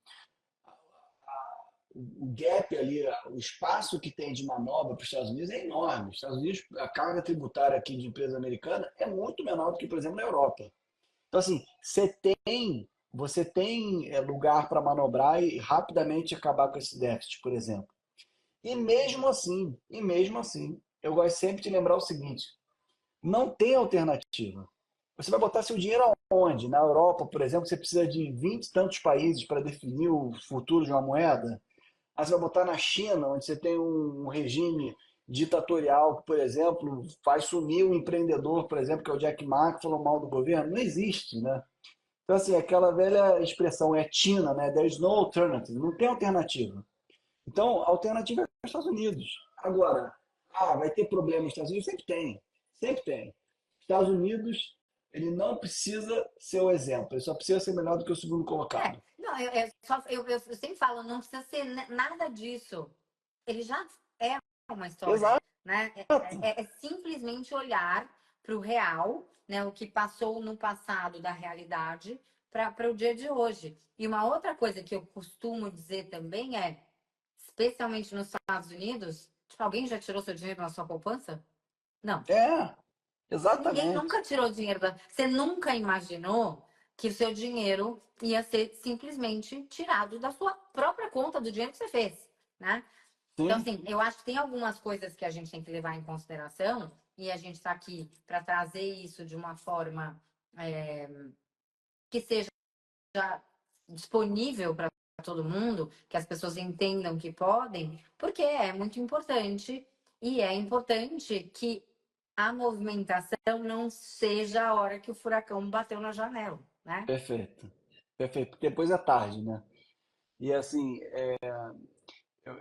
o gap ali, o espaço que tem de manobra para os Estados Unidos é enorme. Os Estados Unidos, a carga tributária aqui de empresa americana é muito menor do que, por exemplo, na Europa. Então, assim, você tem lugar para manobrar e rapidamente acabar com esse déficit, por exemplo. E mesmo assim, eu gosto sempre de lembrar o seguinte: não tem alternativa. Você vai botar seu dinheiro aonde? Na Europa, por exemplo, você precisa de 20 e tantos países para definir o futuro de uma moeda. Aí você vai botar na China, onde você tem um regime ditatorial que, por exemplo, faz sumir o empreendedor, por exemplo, que é o Jack Ma, que falou mal do governo. Não existe, né? Então, assim, aquela velha expressão é China, né? There's no alternative. Não tem alternativa. Então, a alternativa é os Estados Unidos. Agora, vai ter problema nos Estados Unidos? Sempre tem. Sempre tem. Estados Unidos, ele não precisa ser o exemplo. Ele só precisa ser melhor do que o segundo colocado.
Não, eu sempre falo, não precisa ser nada disso. Ele já é uma história,
Exato.
né? É simplesmente olhar para o real, né? O que passou no passado da realidade para o dia de hoje. E uma outra coisa que eu costumo dizer também é, especialmente nos Estados Unidos, tipo, alguém já tirou seu dinheiro na sua poupança? Não.
É,
Ninguém
exatamente.
nunca tirou dinheiro da. Você nunca imaginou que o seu dinheiro ia ser simplesmente tirado da sua própria conta, do dinheiro que você fez, né? Então,
Sim.
assim, eu acho que tem algumas coisas que a gente tem que levar em consideração e a gente está aqui para trazer isso de uma forma é, que seja disponível para todo mundo, que as pessoas entendam que podem, porque é muito importante e é importante que a movimentação não seja a hora que o furacão bateu na janela, né?
Perfeito. Perfeito. Porque depois é tarde, né? E assim, eu,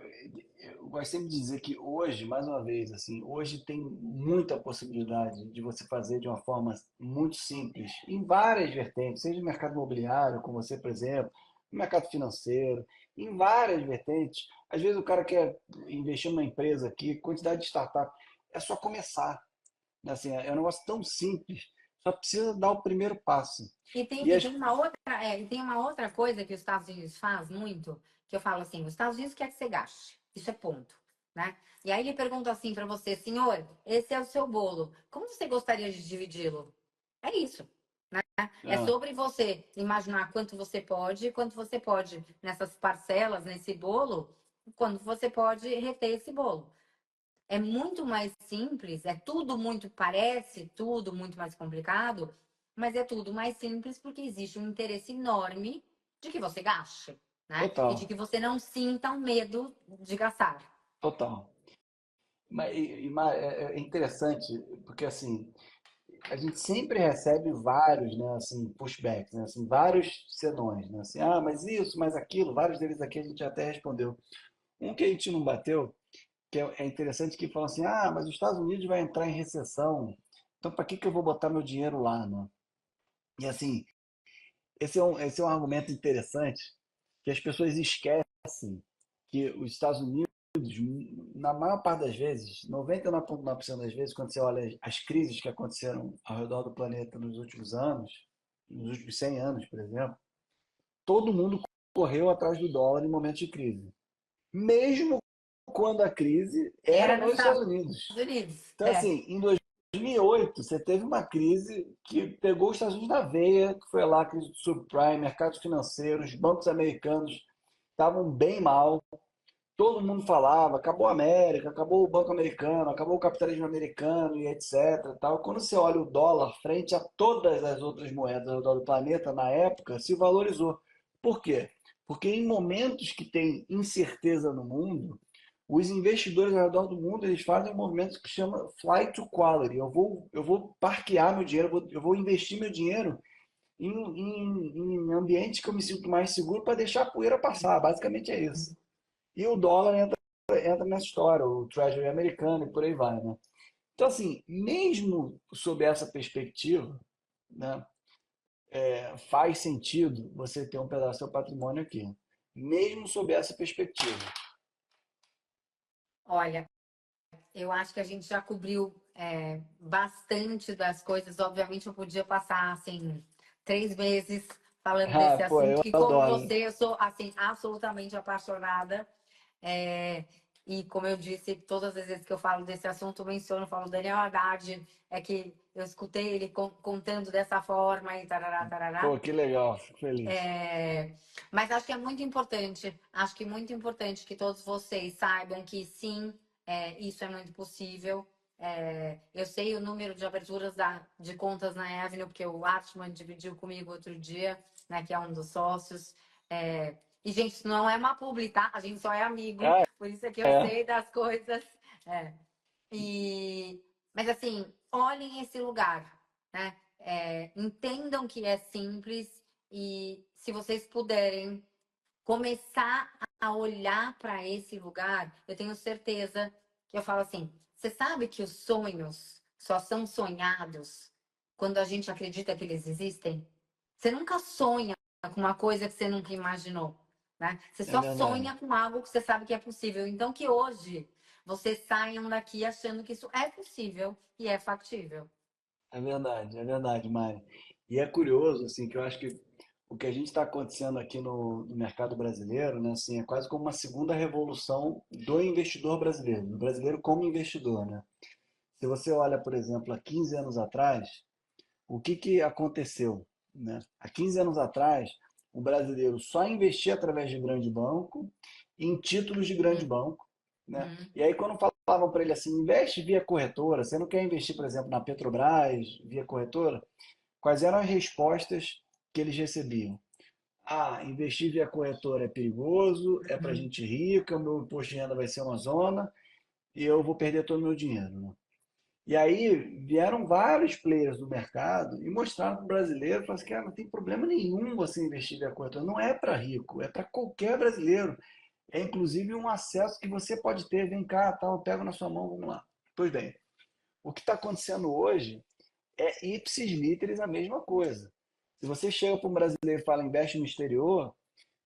eu gosto sempre de dizer que hoje, mais uma vez, assim, hoje tem muita possibilidade de você fazer de uma forma muito simples, em várias vertentes, seja no mercado imobiliário, como você, por exemplo, no mercado financeiro, em várias vertentes. Às vezes o cara quer investir numa empresa aqui, quantidade de startup, é só começar. Né? Assim, é um negócio tão simples, só precisa dar o primeiro passo.
E tem,
E
e
as...
tem uma outra, e tem uma outra coisa que os Estados Unidos faz muito, que eu falo assim, os Estados Unidos quer que você gaste. Isso é ponto, né? E aí ele pergunta assim para você, senhor, esse é o seu bolo. Como você gostaria de dividi-lo? É isso. É
Ah,
sobre você imaginar quanto você pode nessas parcelas, nesse bolo, quando você pode reter esse bolo. É muito mais simples, é tudo muito, parece tudo muito mais complicado, mas é tudo mais simples porque existe um interesse enorme de que você gaste, né? E de
total,
que você não sinta o medo de gastar.
total. É interessante, porque assim, a gente sempre recebe vários, né, assim, pushbacks, né, assim, vários senões, né, assim, ah, mas isso, mas aquilo, vários deles aqui a gente até respondeu. Um que a gente não bateu, que é interessante, que fala assim, ah, mas os Estados Unidos vai entrar em recessão, então para que que eu vou botar meu dinheiro lá, né? E assim, esse é um argumento interessante, que as pessoas esquecem que os Estados Unidos, na maior parte das vezes, 99,9% das vezes, quando você olha as crises que aconteceram ao redor do planeta nos últimos anos, nos últimos 100 anos, por exemplo, todo mundo correu atrás do dólar em momentos de crise. Mesmo quando a crise era
Era nos
nos Estados
Estados
Unidos.
Unidos.
Então,
É.
assim, em 2008, você teve uma crise que pegou os Estados Unidos na veia, que foi lá a crise do subprime, mercados financeiros, bancos americanos estavam bem mal. Todo mundo falava, acabou a América, acabou o Banco Americano, acabou o capitalismo americano e etc. Tal. Quando você olha o dólar frente a todas as outras moedas ao redor do planeta, na época, se valorizou. Por quê? Porque em momentos que tem incerteza no mundo, os investidores ao redor do mundo eles fazem um movimento que chama flight to quality. Eu vou parquear meu dinheiro, eu vou investir meu dinheiro em ambientes que eu me sinto mais seguro para deixar a poeira passar. Basicamente é isso. E o dólar entra nessa história, o Treasury americano e por aí vai, né? Então, assim, mesmo sob essa perspectiva, né, faz sentido você ter um pedaço do seu patrimônio aqui. Mesmo sob essa perspectiva.
Olha, eu acho que a gente já cobriu bastante das coisas. Obviamente, eu podia passar assim 3 meses falando
Ah,
desse
pô,
assunto,
eu
que como
adoro.
você, eu sou assim absolutamente apaixonada. É, e como eu disse, todas as vezes que eu falo desse assunto, eu menciono, eu falo Daniel Haddad, é que eu escutei ele contando dessa forma e tarará, tarará.
Pô, que legal, fico feliz.
Mas acho que é muito importante, acho que é muito importante que todos vocês saibam que sim, isso é muito possível. Eu sei o número de aberturas de contas na Avenue, porque o Atman dividiu comigo outro dia, né, que é um dos sócios. E, gente, isso não é uma publi, tá? A gente só é amigo,
Ah,
por isso é que eu
é,
sei das coisas. É. Mas assim, olhem esse lugar, né? Entendam que é simples e se vocês puderem começar a olhar para esse lugar, eu tenho certeza que eu falo assim: você sabe que os sonhos só são sonhados quando a gente acredita que eles existem? Você nunca sonha com uma coisa que você nunca imaginou, né? Você
é
só
verdade.
sonha com algo que você sabe que é possível. Então que hoje vocês saiam daqui achando que isso é possível e é factível.
É verdade, Mari. E é curioso, assim, que eu acho que o que a gente está acontecendo aqui no mercado brasileiro, né, assim, é quase como uma segunda revolução do investidor brasileiro, do brasileiro como investidor, né? Se você olha, por exemplo, há 15 anos atrás, o que que aconteceu, né? Há 15 anos atrás, o brasileiro só investia através de grande banco, em títulos de grande banco, né?
Uhum.
E aí quando falavam para ele assim, investe via corretora, você não quer investir, por exemplo, na Petrobras via corretora? Quais eram as respostas que eles recebiam? Ah, investir via corretora é perigoso, é para
Uhum.
gente rica, o meu imposto de renda vai ser uma zona e eu vou perder todo o meu dinheiro, né? E aí vieram vários players do mercado e mostraram para o brasileiro, falaram assim, cara, não tem problema nenhum você investir via corretora, não é para rico, é para qualquer brasileiro. É inclusive um acesso que você pode ter, vem cá, tal, eu pego na sua mão, vamos lá. Pois bem, o que está acontecendo hoje é ipsis literis a mesma coisa. Se você chega para um brasileiro e fala investe no exterior,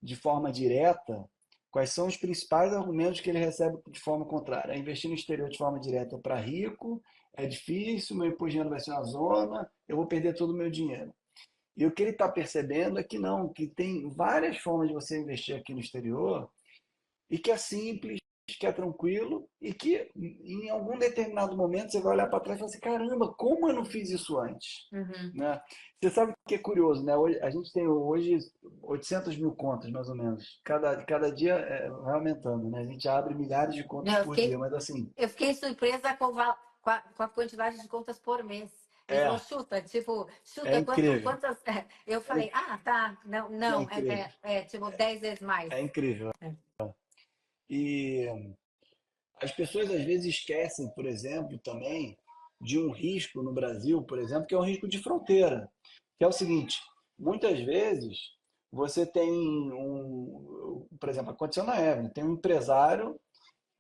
de forma direta, quais são os principais argumentos que ele recebe de forma contrária? Investir no exterior de forma direta para rico, é difícil, meu imposto de renda vai ser uma zona, eu vou perder todo o meu dinheiro. E o que ele está percebendo é que não, que tem várias formas de você investir aqui no exterior e que é simples, que é tranquilo e que em algum determinado momento você vai olhar para trás e falar assim, caramba, como eu não fiz isso antes?
Uhum.
Né? Você sabe o que é curioso, né? Hoje, a gente tem hoje 800 mil contas, mais ou menos. Cada dia vai aumentando, né? A gente abre milhares de contas
Não,
por dia, mas assim,
eu fiquei surpresa com a quantidade de contas por mês. Ele falou,
é,
chuta, tipo,
é
chuta
incrível.
quantas. Eu
É,
falei, ah, tá, não,
é
não,
incrível.
tipo 10 vezes mais.
É incrível.
É.
E as pessoas às vezes esquecem, por exemplo, também de um risco no Brasil, por exemplo, que é um risco de fronteira, que é o seguinte: muitas vezes você tem por exemplo, aconteceu na Evelyn, tem um empresário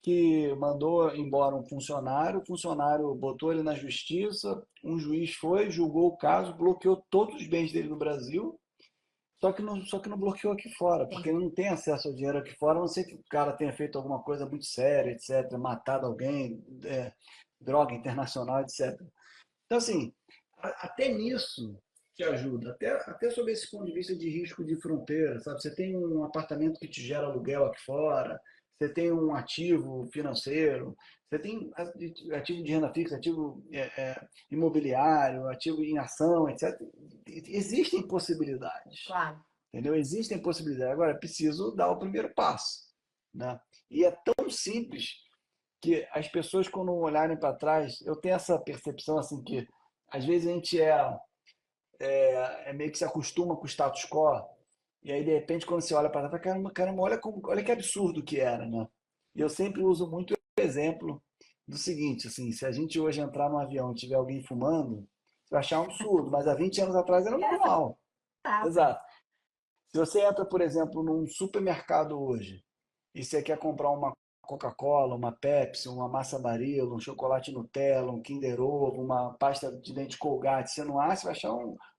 que mandou embora um funcionário, o funcionário botou ele na justiça, um juiz foi, julgou o caso, bloqueou todos os bens dele no Brasil, só que não bloqueou aqui fora, porque
Sim,
ele não tem acesso ao dinheiro aqui fora, a não ser que o cara tenha feito alguma coisa muito séria, etc., matado alguém, droga internacional, etc. Então, assim, até nisso te ajuda, até sob esse ponto de vista de risco de fronteira, sabe? Você tem um apartamento que te gera aluguel aqui fora, você tem um ativo financeiro, você tem ativo de renda fixa, ativo imobiliário, ativo em ação, etc. Existem possibilidades,
claro.
entendeu? Existem possibilidades. Agora, é preciso dar o primeiro passo, né? E é tão simples que as pessoas, quando olharem para trás, eu tenho essa percepção assim que às vezes a gente meio que se acostuma com o status quo, e aí de repente quando você olha para trás, caramba, caramba, olha que absurdo que era, né? E eu sempre uso muito o exemplo do seguinte, assim, se a gente hoje entrar num avião e tiver alguém fumando, você vai achar um absurdo, mas há 20 anos atrás era normal.
Exato.
Exato. Se você entra, por exemplo, num supermercado hoje e você quer comprar uma Coca-Cola, uma Pepsi, uma massa Barilla, um chocolate Nutella, um Kinder Ovo, uma pasta de dente Colgate, você não acha, você vai achar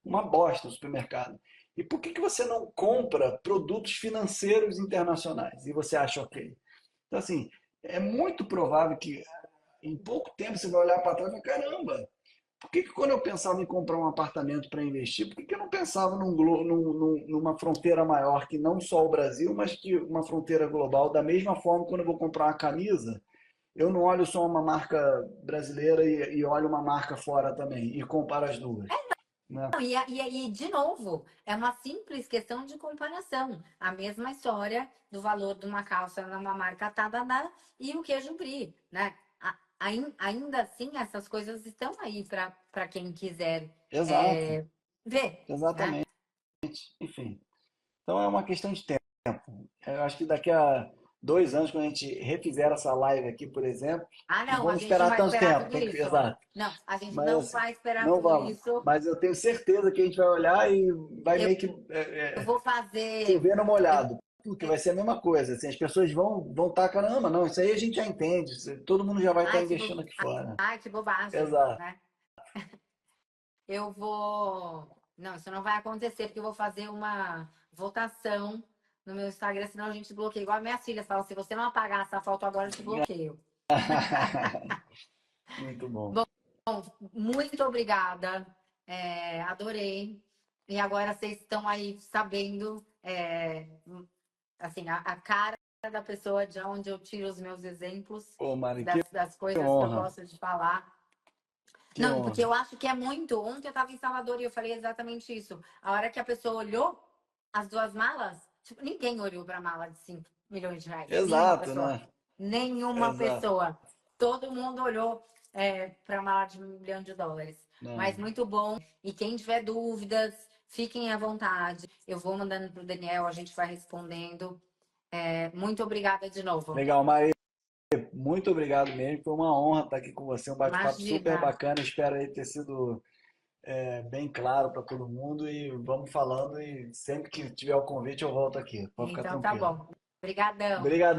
uma bosta no supermercado. E por que você não compra produtos financeiros internacionais? E você acha ok? Então, assim, é muito provável que em pouco tempo você vai olhar para trás e falar, caramba, por que quando eu pensava em comprar um apartamento para investir, por que eu não pensava numa fronteira maior que não só o Brasil, mas que uma fronteira global? Da mesma forma, quando eu vou comprar uma camisa, eu não olho só uma marca brasileira e olho uma marca fora também e comparo as duas, né?
Não, e de novo, é uma simples questão de comparação. A mesma história do valor de uma calça numa marca Tadadá e o queijo brie, né? Ainda assim, essas coisas estão aí para quem quiser
Exato,
é, ver, né?
exatamente. Enfim, então é uma questão de tempo. Eu acho que daqui a 2 anos, quando a gente refizer essa live aqui, por exemplo,
Ah,
não
não, a
vamos
gente não
esperar
vai
tanto
esperar
tempo,
tudo
tem que,
isso.
exato.
Não, a gente
Mas
não
assim,
vai esperar
não
tudo
vamos.
isso.
Mas eu tenho certeza que a gente vai olhar e vai
Eu,
meio que
eu vou fazer.
chover no
Eu,
molhado. Porque vai ser a mesma coisa. Assim, as pessoas vão estar, caramba, não, isso aí a gente já entende. Todo mundo já vai estar investindo aqui fora.
ai, que bobagem,
Exato.
né? Eu vou. Não, isso não vai acontecer, porque eu vou fazer uma votação no meu Instagram, senão a gente bloqueia. Igual a minha filha fala: se você não apagar essa foto agora, eu te bloqueio.
Muito bom.
Bom, muito obrigada. Adorei. E agora vocês estão aí sabendo, assim, a cara da pessoa de onde eu tiro os meus exemplos,
Ô, Mari,
das
que
coisas que eu
honra.
gosto de falar.
Que
Não, porque
honra.
eu acho que é muito. Ontem eu estava em Salvador e eu falei exatamente isso. A hora que a pessoa olhou as duas malas, tipo, ninguém olhou para a mala de 5 milhões de reais. Nenhuma
Exato,
pessoa.
né?
Nenhuma
Exato.
pessoa. Todo mundo olhou para a mala de US$ 1 milhão. Mas
Não.
muito bom. E quem tiver dúvidas, fiquem à vontade. Eu vou mandando para o Daniel, a gente vai respondendo. Muito obrigada de novo.
Legal, Mari. Muito obrigado mesmo. Foi uma honra estar aqui com você. Um bate-papo super
Imagina.
bacana. Espero aí ter sido bem claro para todo mundo e vamos falando e sempre que tiver o convite eu volto aqui. Pode ficar
Então tá
tranquilo.
bom. Obrigadão.
Obrigadão.